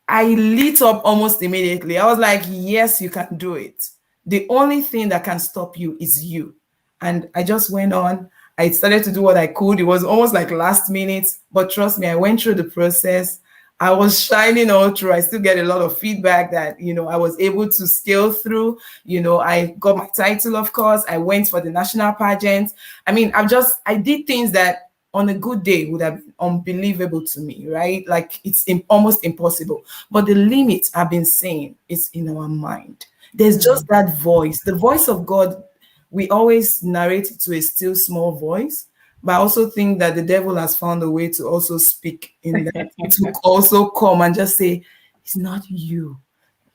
I lit up almost immediately. I was like, yes, you can do it. The only thing that can stop you is you. And I just went on. I started to do what I could. It was almost like last minute, but trust me, I went through the process. I was shining all through. I still get a lot of feedback that, I was able to scale through. I got my title, of course. I went for the national pageant. I mean, I did things that on a good day would have been unbelievable to me, right? Like, it's almost impossible. But the limit, I've been saying, is in our mind. There's just that voice, the voice of God. We always narrate it to a still small voice. But I also think that the devil has found a way to also speak in that. It will also come and just say, it's not you.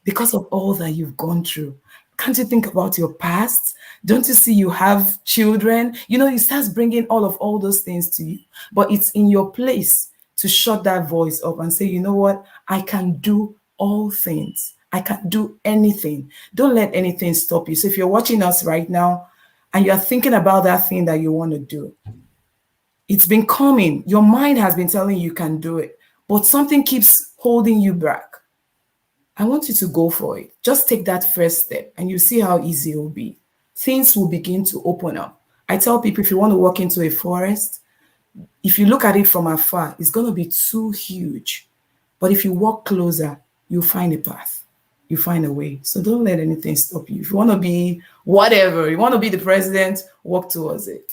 Because of all that you've gone through. Can't you think about your past? Don't you see you have children? It starts bringing all those things to you. But it's in your place to shut that voice up and say, you know what? I can do all things. I can do anything. Don't let anything stop you. So if you're watching us right now and you're thinking about that thing that you want to do, it's been coming. Your mind has been telling you can do it, but something keeps holding you back. I want you to go for it. Just take that first step and you see how easy it will be. Things will begin to open up. I tell people if you want to walk into a forest, if you look at it from afar, it's going to be too huge. But if you walk closer, you'll find a path. You find a way. So don't let anything stop you. If you want to be whatever, you want to be the president, walk towards it.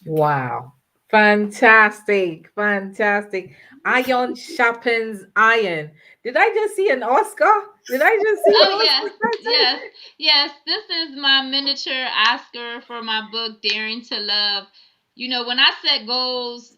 Wow. Fantastic. Fantastic. Iron sharpens iron. Did I just see an Oscar? Did I just see an Oh Oscar yes, title? yes, yes. This is my miniature Oscar for my book, Daring to Love. You know, when I set goals,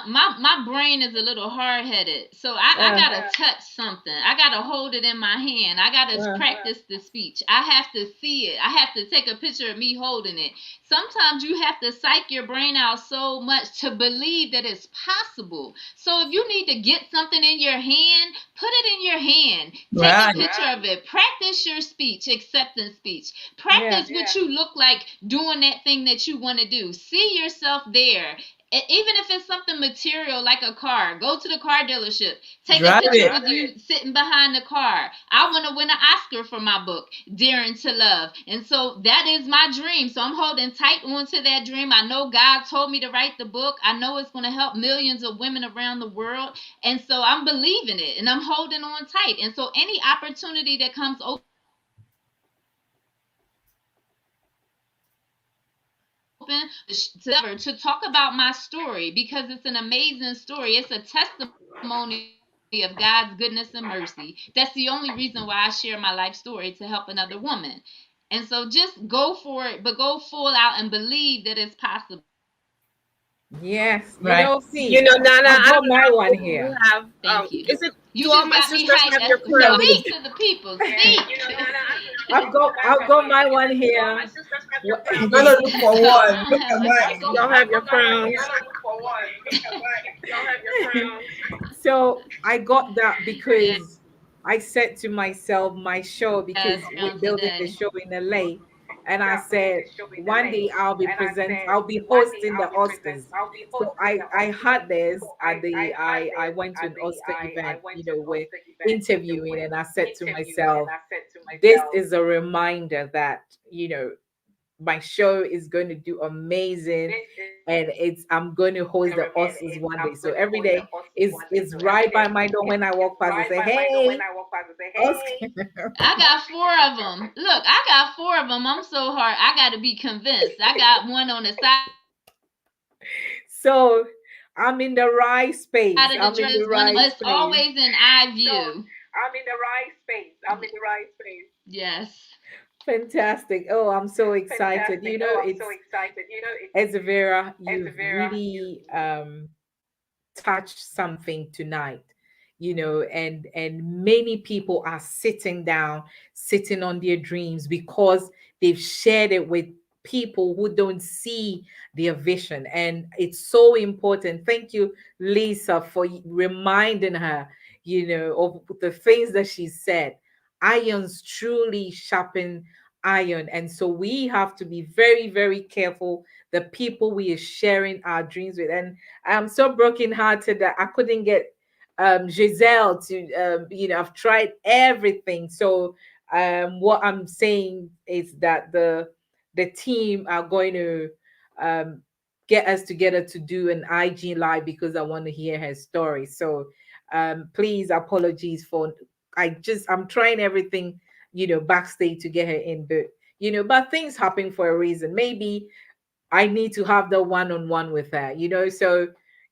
my brain is a little hard headed, so I Uh, gotta touch something. I gotta hold it in my hand. I gotta uh, practice the speech. I have to see it. I have to take a picture of me holding it. Sometimes you have to psych your brain out so much to believe that it's possible. So if you need to get something in your hand, put it in your hand. Take a Right. picture of it. Practice your speech, acceptance speech. yeah. Practice what you look like doing that thing that you want to do. See yourself there. Even if it's something material like a car, go to the car dealership. Take a Drive picture it. with you sitting behind the car. I want to win an Oscar for my book, Daring to Love. And so that is my dream. So I'm holding tight onto that dream. I know God told me to write the book. I know it's going to help millions of women around the world. And so I'm believing it and I'm holding on tight. And so any opportunity that comes open to talk about my story, because it's an amazing story. It's a testimony of God's goodness and mercy. That's the only reason why I share my life story, to help another woman. And so just go for it, but go full out and believe that it's possible. Yes. You Right. know, You see, know, Nana, I've I got don't my know one if you here. have, Thank you. is it, You do all just my got me sisters hyped. have your You know, crowns? Speak to the people. Speak. I've got my one here. I'm gonna look for Oh, I one. don't Look have at a mine. crown. Y'all have your crowns. So I got that Yes, because I said to myself, my show, because crown we're building the today. show in LA, and I said one day I'll be hosting the Oscars. So I had this at the I went to an Oscar event, we're interviewing, and I said to myself, this is a reminder that, my show is going to do amazing, and it's I'm going to host the Oscars one day. So every day is right by my door when I walk past and say, "Hey, Oscar." I got four of them. Look, I got four of them. I'm so hard. I got to be convinced. I got one on the side of the dress, one in the front. So I'm in the right It's space. I'm in the always in right eye space. view. Yes. Fantastic. Oh, I'm so excited. It's Vera, you've really touch something tonight, and many people are sitting on their dreams because they've shared it with people who don't see their vision, and it's so important. Thank you, Lisa, for reminding her, of the things that she said. Irons truly sharpen iron, and so we have to be very, very careful the people we are sharing our dreams with. And I'm so brokenhearted that I couldn't get Giselle to, I've tried everything. So what I'm saying is that the team are going to um, get us together to do an IG live because I want to hear her story. So please, apologies for I'm trying everything, backstage to get her in, but but things happen for a reason. Maybe I need to have the one-on-one with her, So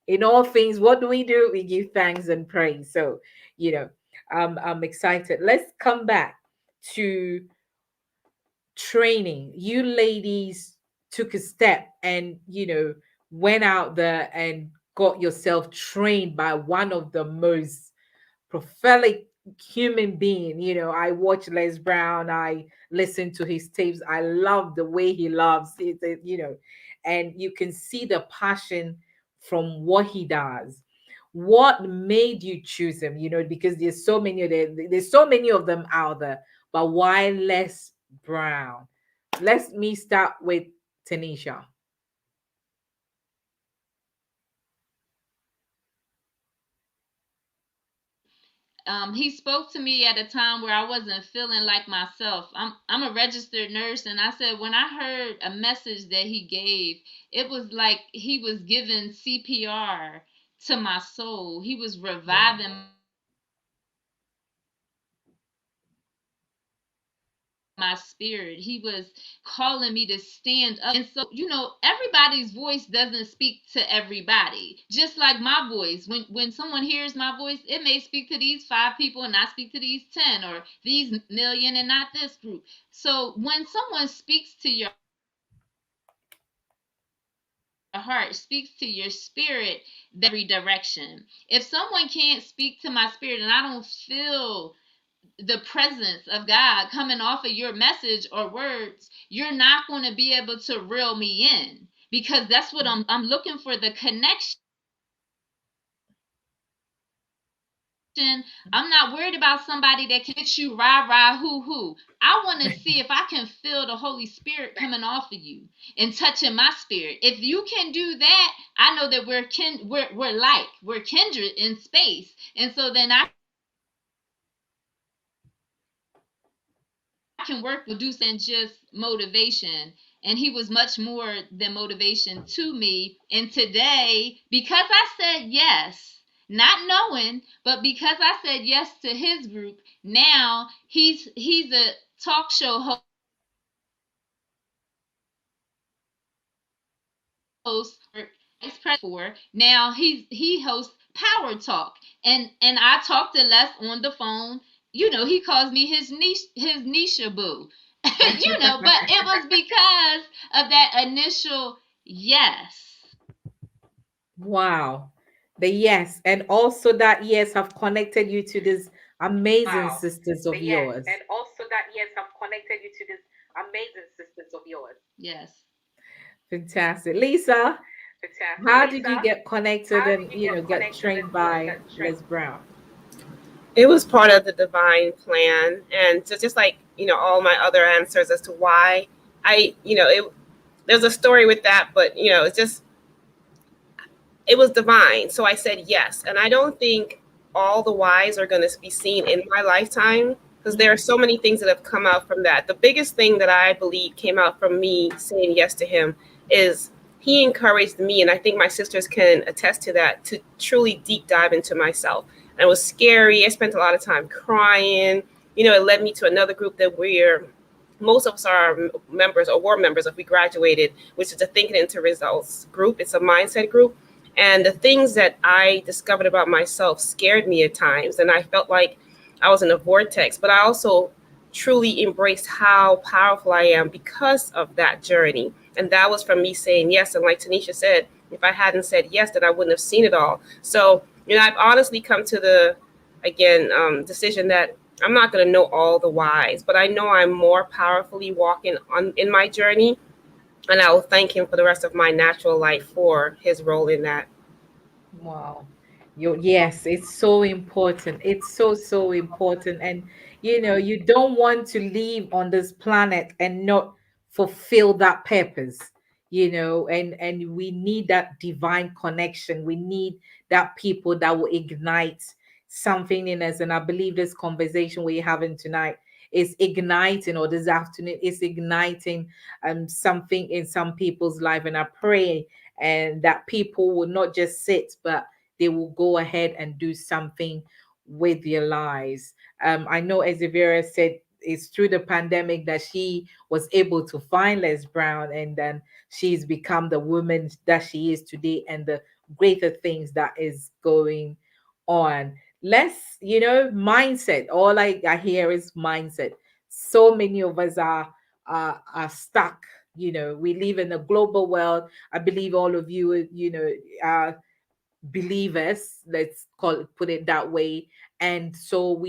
in all things, what do? We give thanks and praise. So, you know, I'm excited. Let's come back to training. You ladies took a step and, went out there and got yourself trained by one of the most prophetic human being. I watch Les Brown, I listen to his tapes, I love the way he loves it, and you can see the passion from what he does. What made you choose him? Because there's so many of them out there, but why Les Brown? Let me start with Tanisha. He spoke to me at a time where I wasn't feeling like myself. I'm a registered nurse, and I said when I heard a message that he gave, it was like he was giving CPR to my soul. He was reviving my spirit. He was calling me to stand up again. He was calling me to stand up. And so, everybody's voice doesn't speak to everybody. Just like my voice, when someone hears my voice, it may speak to these 5 people and not speak to these 10, or these million and not this group. So when someone speaks to your heart, speaks to your spirit, that will carry you in every direction. If someone can't speak to my spirit and I don't feel the presence of God coming off of your message or words, you're not going to be able to reel me in, because that's what I'm looking for, the connection. I'm not worried about somebody that can get you rah rah hoo hoo. I want to see if I can feel the Holy Spirit coming off of you and touching my spirit. If you can do that, I know that we're kindred in space. And so then I can work with you together and we can do something more than just motivation. And he was much more than motivation to me. And today, because I said yes, not knowing, but because I said yes to his group, now he's a talk show host or vice president for. Now he hosts Power Talk, and I talked to Les on the phone. He calls me his Nisha boo. But it was because of that initial yes. Wow. The yes. And also that yes have connected you to these amazing sisters of yours. Yes. Fantastic. Lisa, how did you get connected and get trained by Les Brown? It was part of the divine plan, and just like all my other answers as to why there's a story with that, but it's just it was divine. So I said yes. And I don't think all the whys are going to be seen in my lifetime, because there are so many things that have come out from that. The biggest thing that I believe came out from me saying yes to him is he encouraged me, and I think my sisters can attest to that, to truly deep dive into myself. And it was scary. I spent a lot of time crying. It led me to another group that most of us are members or were members if we graduated, which is the Thinking into Results group. It's a mindset group. And the things that I discovered about myself scared me at times. And I felt like I was in a vortex. But I also truly embraced how powerful I am because of that journey. And that was from me saying yes. And like Tanisha said, if I hadn't said yes, then I wouldn't have seen it all. So, I've honestly come to the, again, decision that I'm not going to know all the whys, but I know I'm more powerfully walking on in my journey, and I will thank him for the rest of my natural life for his role in that. Wow. Yes, it's so important. It's so, so important. And you don't want to live on this planet and not fulfill that purpose, and we need that divine connection. We need that people that will ignite something in us. And I believe this conversation we're having tonight is igniting, or this afternoon is igniting something in some people's life. And I pray and that people will not just sit, but they will go ahead and do something with their lives. I know Ezevira said it's through the pandemic that she was able to find Les Brown, and then she's become the woman that she is today, and the greater things that is going on. Less, mindset. All I hear is mindset. So many of us are stuck. We live in a global world. I believe all of you, are believers, let's put it that way. And so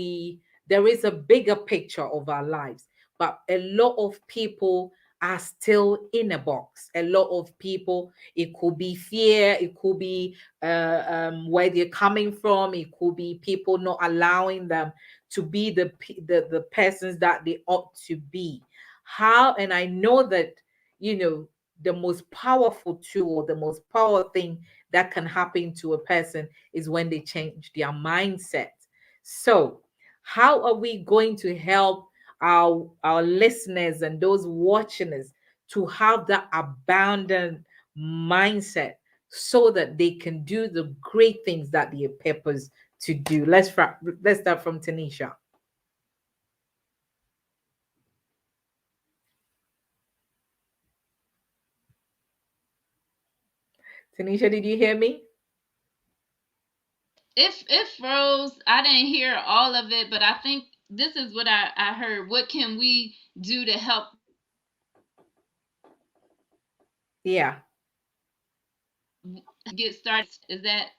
there is a bigger picture of our lives, but a lot of people are still in a box. A lot of people, it could be fear, it could be where they're coming from, it could be people not allowing them to be the persons that they ought to be. How, and I know that, you know, the most powerful tool, the most powerful thing that can happen to a person is when they change their mindset. So, how are we going to help our listeners and those watching us to have that abundant mindset so that they can do the great things that they are purposed to do? Let's start from Tanisha. Tanisha, did you hear me? If froze, I didn't hear all of it, but I think this is what I heard. What can we do to help Yeah. get started? Is that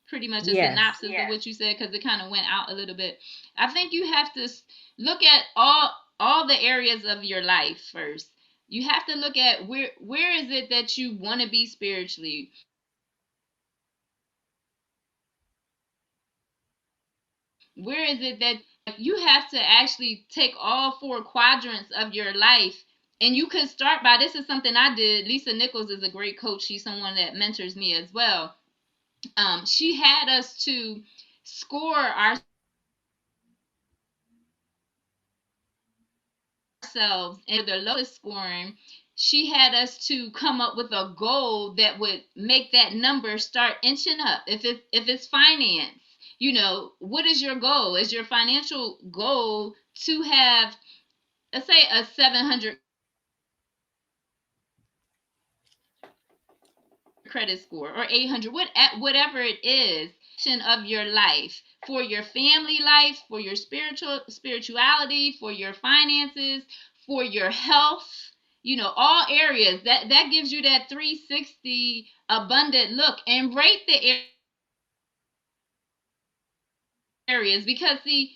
pretty much a Yes. synopsis of what you said? Because it kind of went out a little bit. I think you have to look at all the areas of your life first. You have to look at where is it that you want to be spiritually. Where is it that you have to actually take all four quadrants of your life? And you can start by, this is something I did. Lisa Nichols is a great coach. She's someone that mentors me as well. She had us to score ourselves, and the lowest scoring, she had us to come up with a goal that would make that number start inching up. If it's finance, what is your goal? Is your financial goal to have, let's say, a 700 credit score, or 800, whatever it is, of your life, for your family life, for your spirituality, for your finances, for your health, all areas, that gives you that 360 abundant look, and rate the areas. Because, see,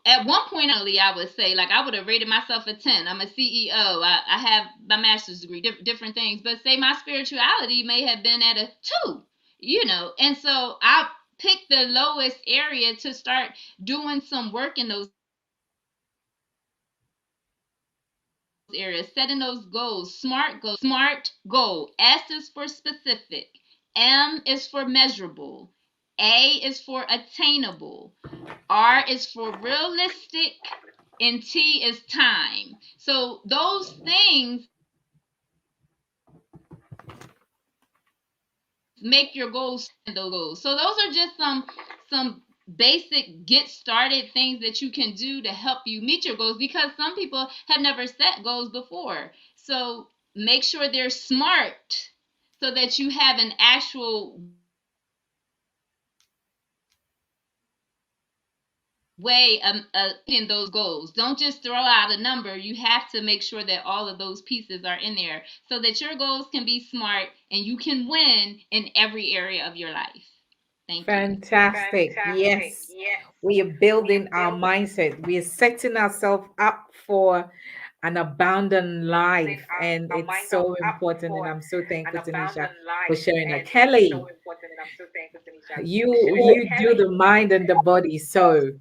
at one point, I would say, like, I would have rated myself a 10. I'm a CEO. I have my master's degree, different things. But say my spirituality may have been at a 2, And so I picked the lowest area to start doing some work in those areas, setting those goals, SMART goal. S is for specific, M is for measurable, A is for attainable, R is for realistic, and T is time. So those things make your goals those goals. So those are just some basic get started things that you can do to help you meet your goals, because some people have never set goals before. So make sure they're smart, so that you have an actual way in those goals. Don't just throw out a number. You have to make sure that all of those pieces are in there, so that your goals can be smart and you can win in every area of your life. Thank you. Fantastic. Yes. We are building our mindset. We are setting ourselves up for an abundant life. And it's so important. And I'm so thankful, Tanisha, for sharing that. Kelly, you do the mind and the body. So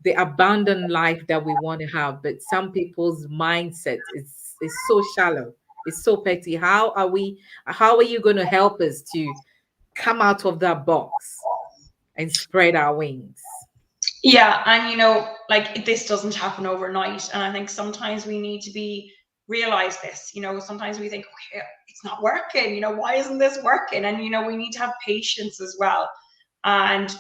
the abundant life that we want to have. But some people's mindset is so shallow. It's so petty. How are you going to help us to come out of that box and spread our wings? Yeah, and like, this doesn't happen overnight. And I think sometimes we need to be realize this. Sometimes we think, okay, it's not working. Why isn't this working? And we need to have patience as well. And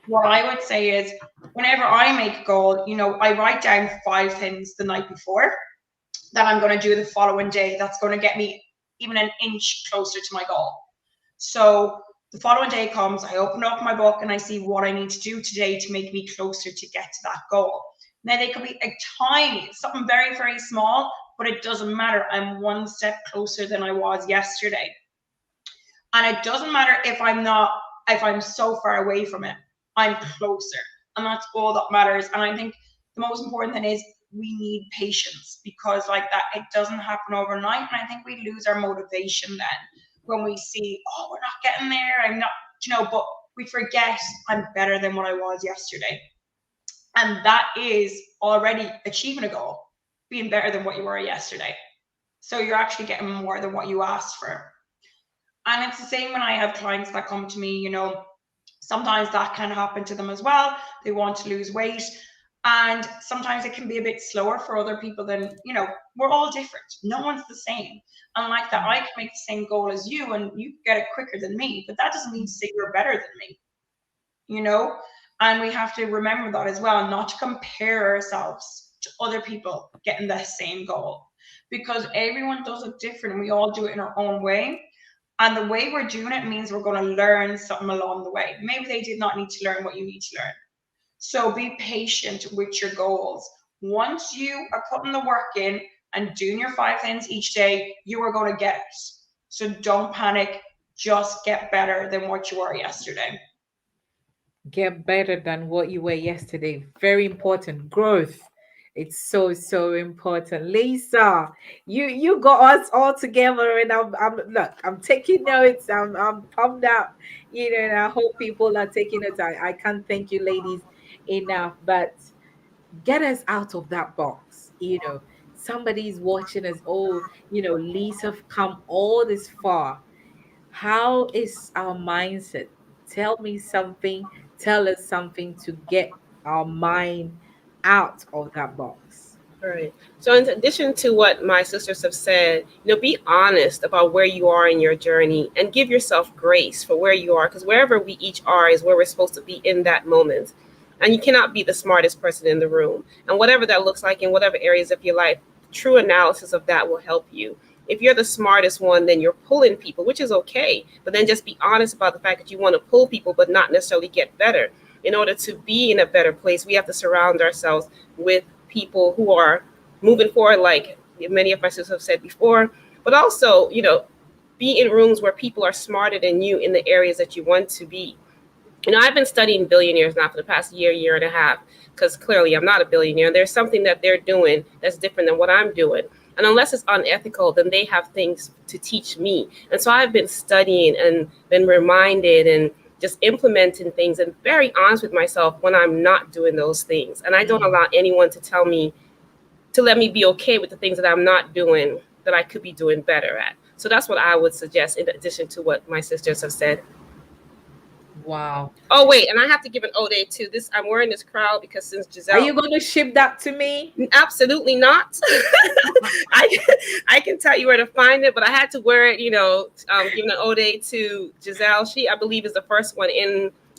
what I would say is, whenever I make a goal, I write down 5 things the night before that I'm going to do the following day that's going to get me even an inch closer to my goal. So the following day comes, I open up my book and I see what I need to do today to make me closer to get to that goal. Now, they could be a tiny, something very, very small, but it doesn't matter. I'm one step closer than I was yesterday. And it doesn't matter if I'm so far away from it, I'm closer. And that's all that matters. And I think the most important thing is, we need patience, because like that, it doesn't happen overnight. And I think we lose our motivation then when we see, oh, we're not getting there. I'm not, but we forget I'm better than what I was yesterday. And that is already achieving a goal, being better than what you were yesterday. So you're actually getting more than what you asked for. And it's the same when I have clients that come to me, sometimes that can happen to them as well. They want to lose weight. And sometimes it can be a bit slower for other people than, we're all different. No one's the same. And like that, I can make the same goal as you and you get it quicker than me, but that doesn't mean to say you're better than me, And we have to remember that as well, not to compare ourselves to other people getting the same goal, because everyone does it different and we all do it in our own way. And the way we're doing it means we're going to learn something along the way. Maybe they did not need to learn what you need to learn. So be patient with your goals. Once you are putting the work in and doing your 5 things each day, you are going to get it. So don't panic. Just get better than what you were yesterday. Get better than what you were yesterday. Very important. Growth. It's so important. Lisa, you got us all together, and I'm look, I'm taking notes. I'm pumped up, and I hope people are taking notes. I can't thank you ladies enough, but get us out of that box. Somebody's watching us. Oh, Lisa come all this far. How is our mindset? Tell me something, tell us something to get our mind out of that box. All right. So, in addition to what my sisters have said, be honest about where you are in your journey and give yourself grace for where you are, because wherever we each are is where we're supposed to be in that moment. And you cannot be the smartest person in the room. And whatever that looks like in whatever areas of your life, true analysis of that will help you. If you're the smartest one, then you're pulling people, which is okay. But then just be honest about the fact that you want to pull people, but not necessarily get better. In order to be in a better place, we have to surround ourselves with people who are moving forward, like many of my sisters have said before, but also, be in rooms where people are smarter than you in the areas that you want to be. I've been studying billionaires now for the past year and a half, because clearly I'm not a billionaire. There's something that they're doing that's different than what I'm doing. And unless it's unethical, then they have things to teach me. And so I've been studying and been reminded and just implementing things and very honest with myself when I'm not doing those things. And I don't allow anyone to tell me, to let me be okay with the things that I'm not doing that I could be doing better at. So that's what I would suggest, in addition to what my sisters have said. Wow. Oh, wait, and I have to give an ode too. I'm wearing this crown because since Giselle... Are you going to ship that to me? Absolutely not. I can tell you where to find it, but I had to wear it, giving an ode to Giselle. She, I believe, is the first one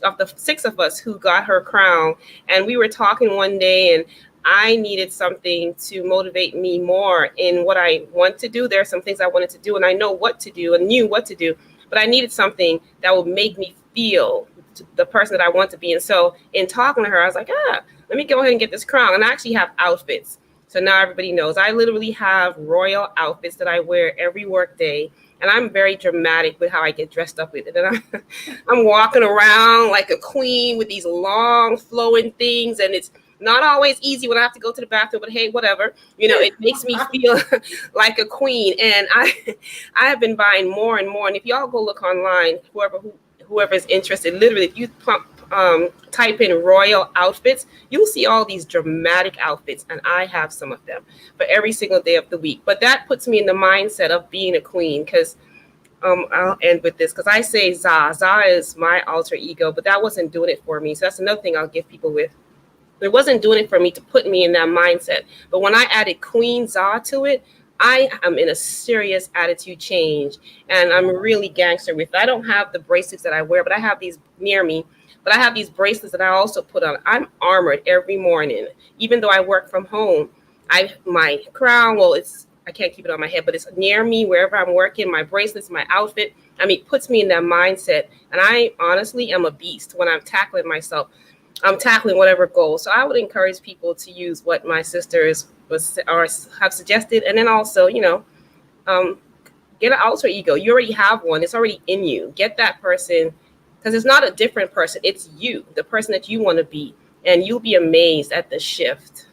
of the 6 of us who got her crown. And we were talking one day, and I needed something to motivate me more in what I want to do. There are some things I wanted to do, and I know what to do and knew what to do, but I needed something that would make me feel the person that I want to be. And so in talking to her, I was like, let me go ahead and get this crown. And I actually have outfits. So now everybody knows I literally have royal outfits that I wear every work day. And I'm very dramatic with how I get dressed up with it. And I'm walking around like a queen with these long flowing things. And it's not always easy when I have to go to the bathroom, but hey, whatever. It makes me feel like a queen. And I have been buying more and more. And if y'all go look online, whoever is interested, literally, if you type in royal outfits, you'll see all these dramatic outfits. And I have some of them for every single day of the week. But that puts me in the mindset of being a queen, because I'll end with this, because I say Za is my alter ego, but that wasn't doing it for me. So that's another thing I'll give people with. It wasn't doing it for me to put me in that mindset. But when I added Queen Za to it, I am in a serious attitude change, and I'm really gangster with it. I don't have the bracelets that I wear, but I have these near me. But I have these bracelets that I also put on. I'm armored every morning, even though I work from home. My crown, I can't keep it on my head, but it's near me wherever I'm working. My bracelets, my outfit, it puts me in that mindset. And I honestly am a beast when I'm tackling myself. I'm tackling whatever goal. So I would encourage people to use what my sisters have suggested. And then also, get an alter ego. You already have one. It's already in you. Get that person, because it's not a different person. It's you, the person that you want to be. And you'll be amazed at the shift.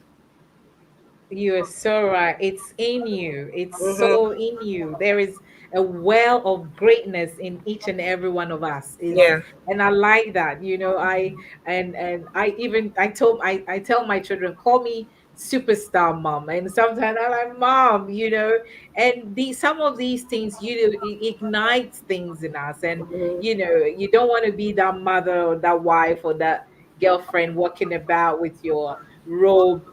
You are so right. It's in you. It's Mm-hmm. so in you. There is a well of greatness in each and every one of us. Is Yeah. and I like that. And I tell my children, call me superstar mom. And sometimes I'm like, mom, and some of these things, it ignites things in us. And Mm-hmm. you don't want to be that mother or that wife or that girlfriend walking about with your robe,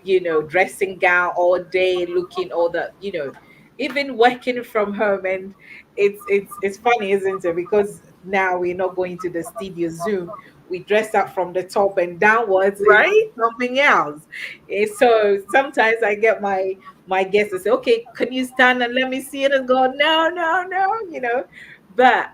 dressing gown all day, looking all even working from home. And it's funny, isn't it? Because now we're not going to the studio Zoom. We dress up from the top and downwards. It's Right? something else. So sometimes I get my guests to say, okay, can you stand and let me see it? And go, no, no, no, but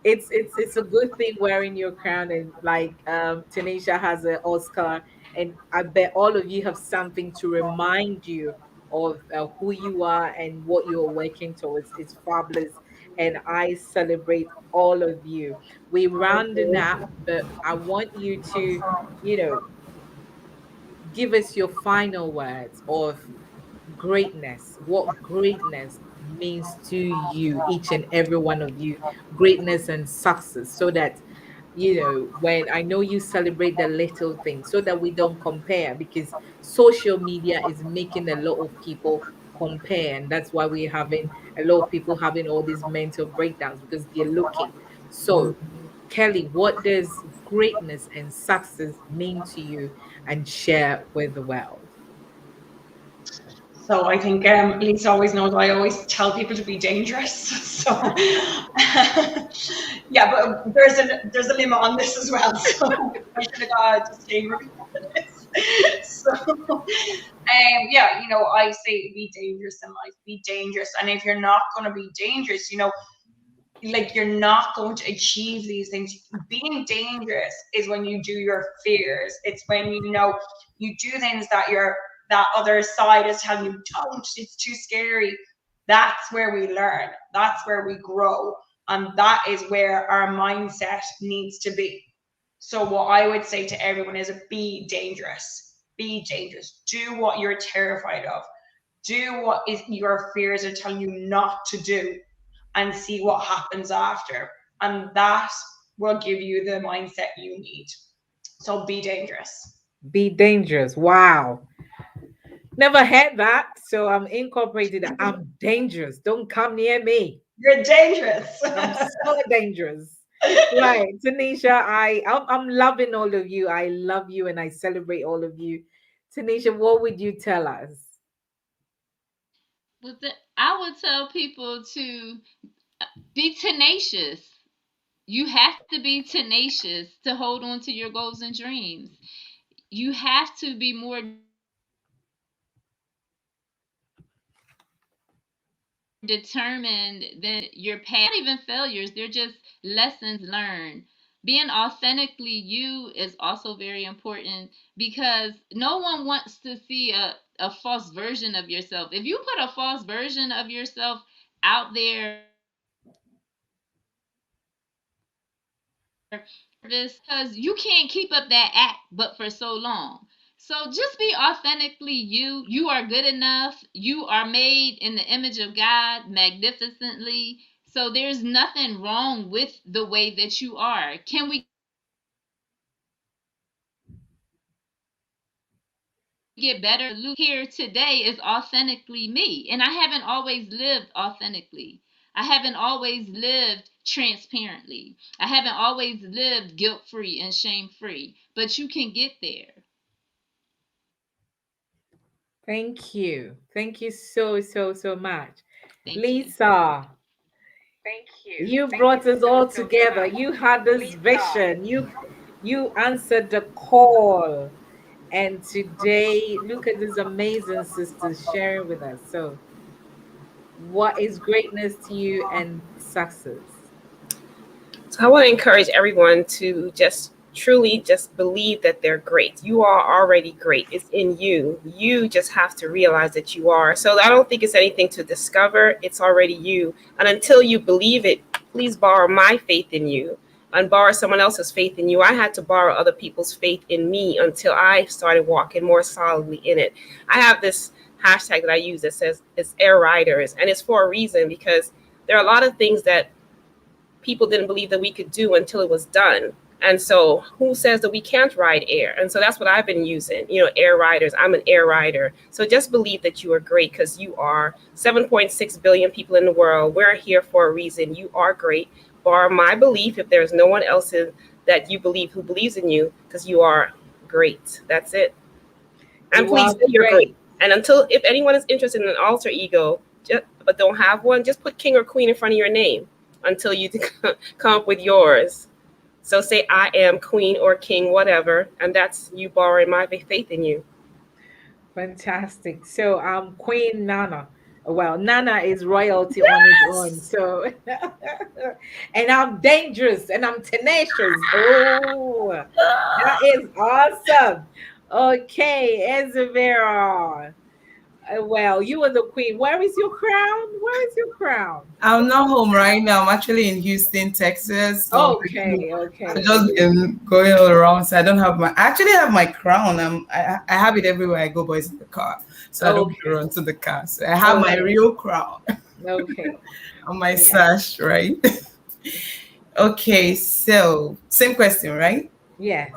it's a good thing wearing your crown. And like Tanisha has an Oscar, and I bet all of you have something to remind you of who you are and what you're working towards. It's fabulous, and I celebrate all of you. We're rounding up, but I want you to, you know, give us your final words of greatness, what greatness means to you, each and every one of you, greatness and success, so that when I know you celebrate the little things, so that we don't compare, because social media is making a lot of people compare, and that's why we're having a lot of people having all these mental breakdowns, because they're looking. So Kelly, what does greatness and success mean to you, and share with the world? So I think Lisa always knows I always tell people to be dangerous. So yeah, but there's a limit on this as well. So I should have got a disclaimer before this. So yeah, I say be dangerous in life, be dangerous. And if you're not going to be dangerous, like you're not going to achieve these things. Being dangerous is when you do your fears. It's when you do things that other side is telling you don't. It's too scary. That's where we learn. That's where we grow, and that is where our mindset needs to be. So what I would say to everyone is be dangerous. Be dangerous. Do what you're terrified of. Do what is your fears are telling you not to do, and see what happens after. And that will give you the mindset you need. So be dangerous. Be dangerous. Wow. Never had that. So I'm incorporated that. I'm dangerous. Don't come near me. You're dangerous. I'm so dangerous. Right. Tanisha, I'm loving all of you. I love you and I celebrate all of you. Tanisha, what would you tell us? I would tell people to be tenacious. You have to be tenacious to hold on to your goals and dreams. You have to be more determined than your past. They're not even failures, they're just lessons learned. Being authentically you is also very important, because no one wants to see a false version of yourself. If you put a false version of yourself out there, people are going to get nervous because you can't keep up that act but for so long. So just be authentically you. You are good enough. You are made in the image of God magnificently. So there's nothing wrong with the way that you are. Can we get better? Absolutely. But the here today is authentically me. And I haven't always lived authentically. I haven't always lived transparently. I haven't always lived guilt free and shame free. But you can get there. Thank you. Thank you so, so, so much. Thank you. Lisa, you brought us all together. You had this vision. You answered the call. And today, look at these amazing sisters sharing with us. So, what is greatness to you and success? So I want to encourage everyone to just truly just believe that they're great. You are already great. It's in you. You just have to realize that you are. So I don't think it's anything to discover. It's already you. And until you believe it, please borrow my faith in you and borrow someone else's faith in you. I had to borrow other people's faith in me until I started walking more solidly in it. I have this hashtag that I use that says it's air riders, and it's for a reason, because there are a lot of things that people didn't believe that we could do until it was done. And so who says that we can't ride air? And so that's what I've been using, air riders. I'm an air rider. So just believe that you are great, because you are. 7.6 billion people in the world. We're here for a reason. You are great. Bar my belief, if there's no one else that you believe who believes in you, because you are great. That's it. And please say you're great. And if anyone is interested in an alter ego, but don't have one, just put king or queen in front of your name until you come up with yours. So say I am queen or king, whatever, and that's you borrowing my faith in you. Fantastic. So I'm Queen Nana. Well, Nana is royalty on its own. So and I'm dangerous and I'm tenacious. Oh, that is awesome. Okay, Ezevera. Well, you are the queen. Where is your crown? Where is your crown? I'm not home right now. I'm actually in Houston, Texas. So Okay. I've just been going all around. So I don't have I actually have my crown. I have it everywhere I go, but it's in the car. So I don't run to the car. So I have my real crown. Okay. On my sash, right? Okay, so same question, right? Yes.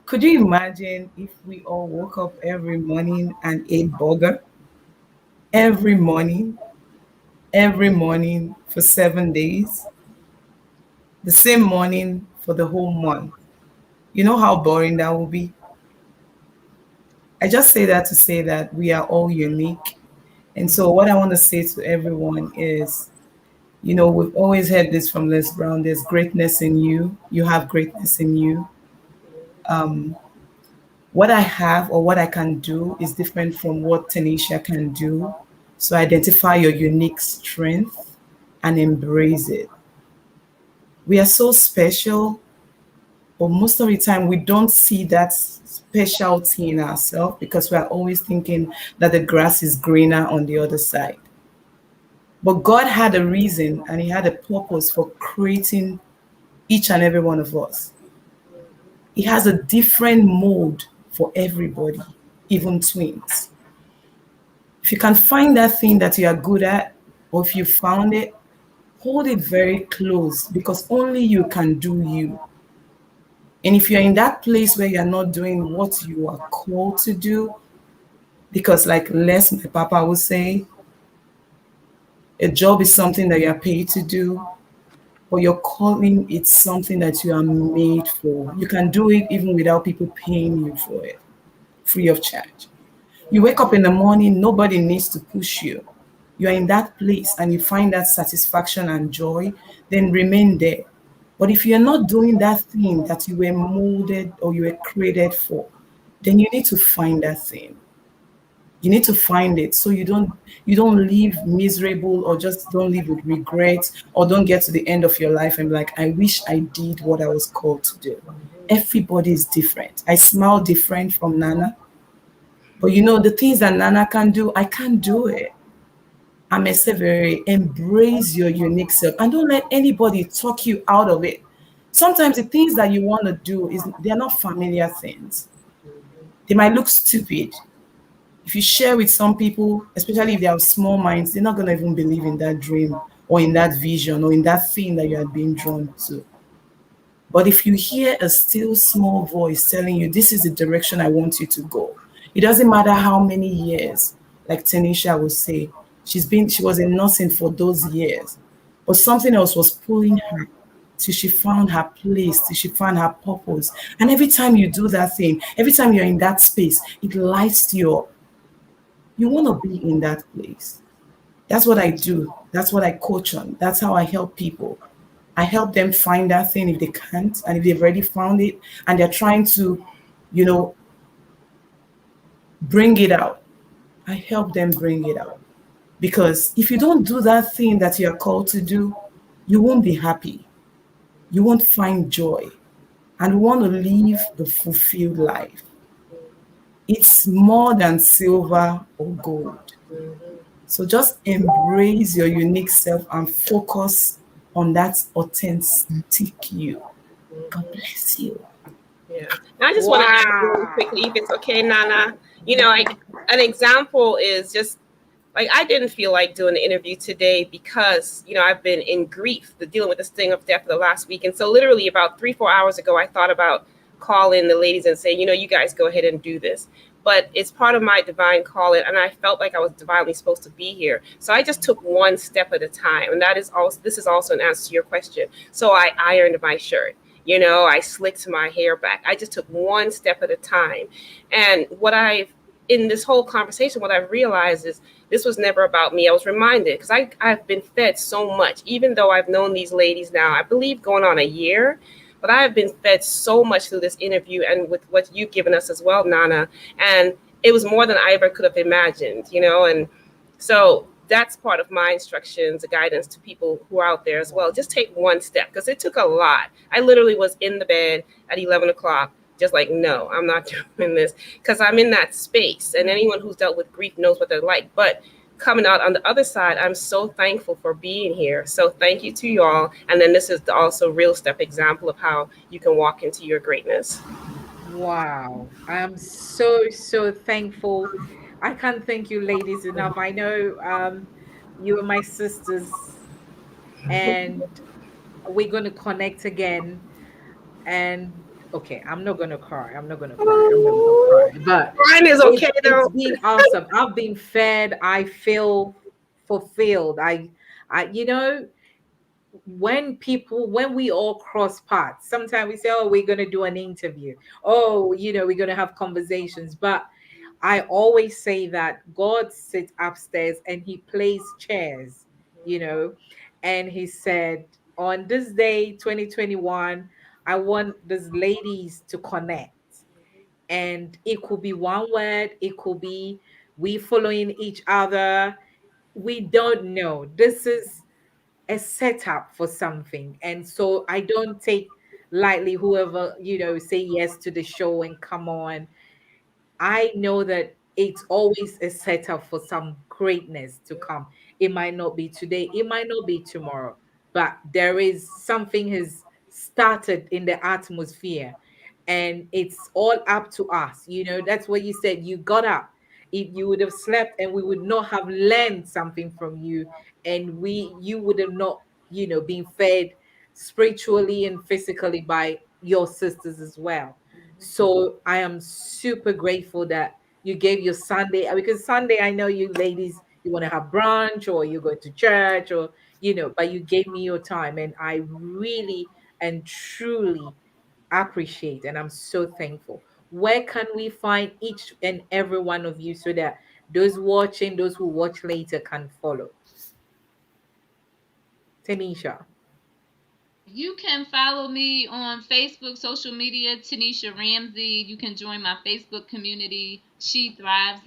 Could you imagine if we all woke up every morning and ate burger? Every morning for 7 days, the same morning for the whole month. You know how boring that will be? I just say that to say that we are all unique. And so, what I want to say to everyone is, we've always heard this from Les Brown, there's greatness in you. You have greatness in you. What I have or what I can do is different from what Tanisha can do. So, identify your unique strength and embrace it. We are so special, but most of the time we don't see that specialty in ourselves because we are always thinking that the grass is greener on the other side. But God had a reason and He had a purpose for creating each and every one of us. He has a different mode for everybody, even twins. If you can find that thing that you are good at, or if you found it, hold it very close because only you can do you. And if you're in that place where you're not doing what you are called to do, because like Les, my papa would say, a job is something that you're paid to do, but your calling, it's something that you are made for. You can do it even without people paying you for it, free of charge. You wake up in the morning, nobody needs to push you. You're in that place and you find that satisfaction and joy, then remain there. But if you're not doing that thing that you were molded or you were created for, then you need to find that thing. You need to find it so you don't live miserable or just don't live with regret or don't get to the end of your life and be like, I wish I did what I was called to do. Everybody is different. I smile different from Nana. But the things that Nana can do, I can't do it. I'm a very embrace your unique self and don't let anybody talk you out of it. Sometimes the things that you want to do they're not familiar things. They might look stupid. If you share with some people, especially if they have small minds, they're not going to even believe in that dream or in that vision or in that thing that you are being drawn to. But if you hear a still small voice telling you this is the direction I want you to go, it doesn't matter how many years, like Tanisha would say, she was in nursing for those years, but something else was pulling her till she found her place, till she found her purpose. And every time you do that thing, every time you're in that space, it lights you up. You want to be in that place. That's what I do. That's what I coach on. That's how I help people. I help them find that thing if they can't, and if they've already found it and they're trying to, bring it out. I help them bring it out. Because if you don't do that thing that you're called to do, you won't be happy. You won't find joy. And want to live the fulfilled life. It's more than silver or gold. So just embrace your unique self and focus on that authentic you. God bless you. Yeah. And I just want to add really quickly, if it's okay, Nana, Like an example is just like I didn't feel like doing the interview today because I've been in grief, dealing with this thing of death for the last week, and so literally about 3-4 hours ago, I thought about calling the ladies and saying, you guys go ahead and do this. But it's part of my divine calling, and I felt like I was divinely supposed to be here. So I just took one step at a time, and that is also this is also an answer to your question. So I ironed my shirt. I slicked my hair back. I just took one step at a time, and in this whole conversation, what I've realized is this was never about me. I was reminded because I've been fed so much, even though I've known these ladies now, I believe going on a year, but I have been fed so much through this interview and with what you've given us as well, Nana. And it was more than I ever could have imagined. And so that's part of my instructions, the guidance to people who are out there as well. Just take one step because it took a lot. I literally was in the bed at 11 o'clock just like, no, I'm not doing this because I'm in that space. And anyone who's dealt with grief knows what they're like. But coming out on the other side, I'm so thankful for being here. So thank you to y'all. And then this is also real step example of how you can walk into your greatness. Wow. I'm so, so thankful. I can't thank you ladies enough. I know you are my sisters, and we're going to connect again. And okay, I'm not going to cry. I'm not going to cry. I'm not going to cry. But Mine is okay it's though. been awesome. I've been fed. I feel fulfilled. When we all cross paths, sometimes we say, oh, we're going to do an interview, oh, we're going to have conversations, but I always say that God sits upstairs and he plays chairs, you know and he said, on this day 2021, I want these ladies to connect. And it could be one word, it could be we following each other. We don't know. This is a setup for something. And so I don't take lightly whoever, say yes to the show and come on. I know that it's always a setup for some greatness to come. It might not be today, it might not be tomorrow, but there is something has started in the atmosphere, and it's all up to us. That's what you said. You got up. If you would have slept, and we would not have learned something from you, and you would have not, been fed spiritually and physically by your sisters as well. So I am super grateful that you gave your Sunday, because Sunday, I know you ladies, you want to have brunch or you go to church, or but you gave me your time, and I really and truly appreciate, and I'm so thankful. Where can we find each and every one of you, so that those watching, those who watch later, can follow? Tanisha. You can follow me on Facebook, social media, Tanisha Ramsey. You can join my Facebook community, She Thrives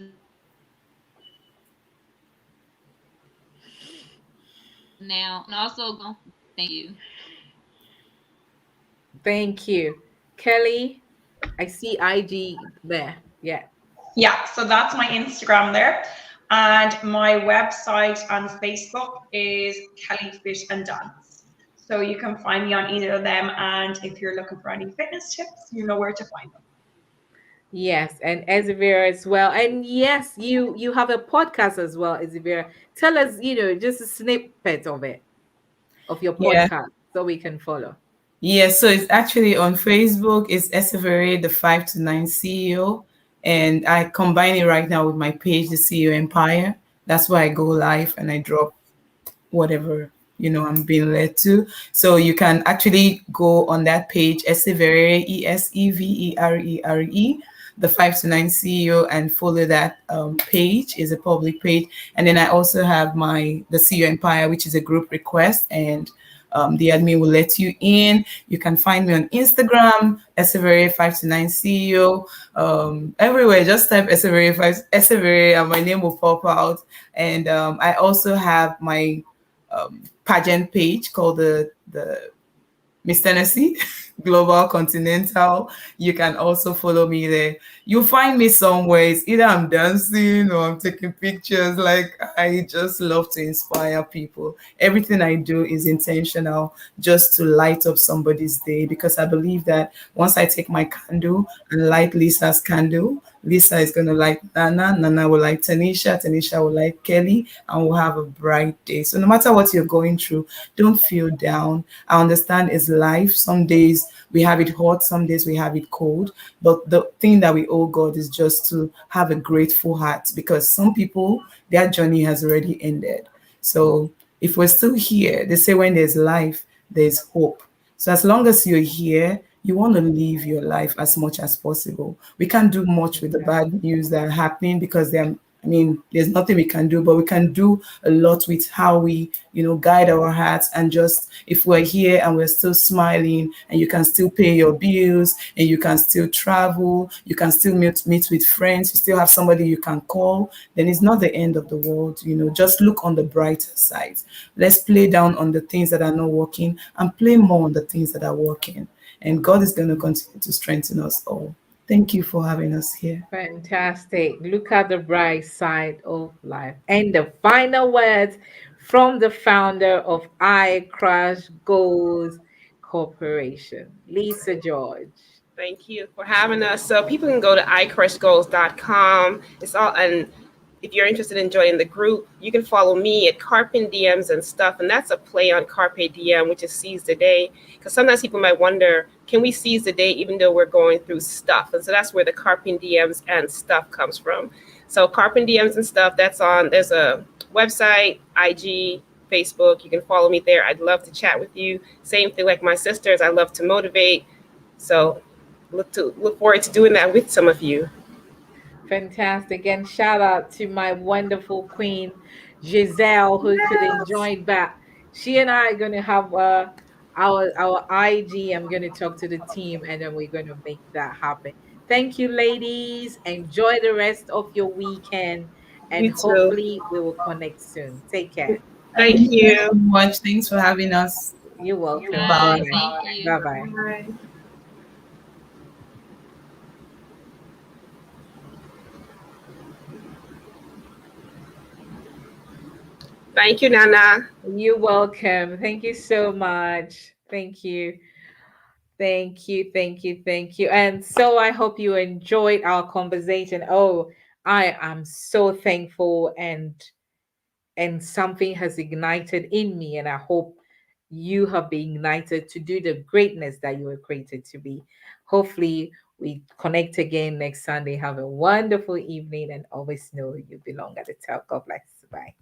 Now. And also, thank you. Thank you. Kelly, I see IG there. Yeah. Yeah, so that's my Instagram there. And my website and Facebook is Kelly Fit and Dance. So you can find me on either of them. And if you're looking for any fitness tips, you know where to find them. Yes, and Ezevira as well. And yes, you have a podcast as well, Ezevira. Tell us, just a snippet of your Yeah. podcast, so we can follow. Yeah, so it's actually on Facebook. It's Esevere, the 5 to 9 CEO. And I combine it right now with my page, the CEO Empire. That's where I go live and I drop whatever I'm being led to. So you can actually go on that page, Esevere, Eseverere, the 5 to 9 CEO, and follow that page. Is a public page. And then I also have the CEO Empire, which is a group request, and the admin will let you in. You can find me on Instagram, Esevere 5 to 9 CEO. Everywhere, just type Esevere, and my name will pop out. And I also have my pageant page called the Miss Tennessee Global Continental. You can also follow me there. You'll find me somewhere. It's either I'm dancing or I'm taking pictures. Like, I just love to inspire people. Everything I do is intentional, just to light up somebody's day, because I believe that once I take my candle and light Lisa's candle, Lisa is going to like Nana, Nana will like Tanisha, Tanisha will like Kelly, and we'll have a bright day. So no matter what you're going through, don't feel down. I understand it's life. Some days we have it hot, some days we have it cold. But the thing that we owe God is just to have a grateful heart, because some people, their journey has already ended. So if we're still here, they say when there's life, there's hope. So as long as you're here, you want to live your life as much as possible. We can't do much with the bad news that are happening because I mean, there's nothing we can do, but we can do a lot with how we, guide our hearts, and just if we're here and we're still smiling and you can still pay your bills and you can still travel, you can still meet with friends, you still have somebody you can call, then it's not the end of the world. Just look on the brighter side. Let's play down on the things that are not working and play more on the things that are working. And God is going to continue to strengthen us all. Thank you for having us here. Fantastic. Look at the bright side of life. And the final words from the founder of I Crush Goals Corporation, Lisa George. Thank you for having us. So people can go to icrushgoals.com. It's all, and if you're interested in joining the group, you can follow me at Carpe DMs and stuff. And that's a play on Carpe Diem, which is seize the day. Because sometimes people might wonder, can we seize the day even though we're going through stuff? And so that's where the Carpe Diems and stuff comes from. So Carpe Diems and stuff, there's a website, IG, Facebook. You can follow me there. I'd love to chat with you. Same thing like my sisters. I love to motivate. So look forward to doing that with some of you. Fantastic. And shout out to my wonderful queen, Giselle, who couldn't join back. She and I are going to have our IG. I'm going to talk to the team and then we're going to make that happen. Thank you, ladies. Enjoy the rest of your weekend. And You too. hopefully we will connect soon. Take care. Thank Thank you so you. much. Thanks for having us. You're welcome. Bye Bye. Bye. bye. Thank you. Bye bye. Bye. Thank you, Nana. You're welcome. Thank you so much. Thank you. Thank you, thank you, thank you. And so I hope you enjoyed our conversation. Oh, I am so thankful and something has ignited in me and I hope you have been ignited to do the greatness that you were created to be. Hopefully we connect again next Sunday. Have a wonderful evening and always know you belong at the top. God bless. Bye.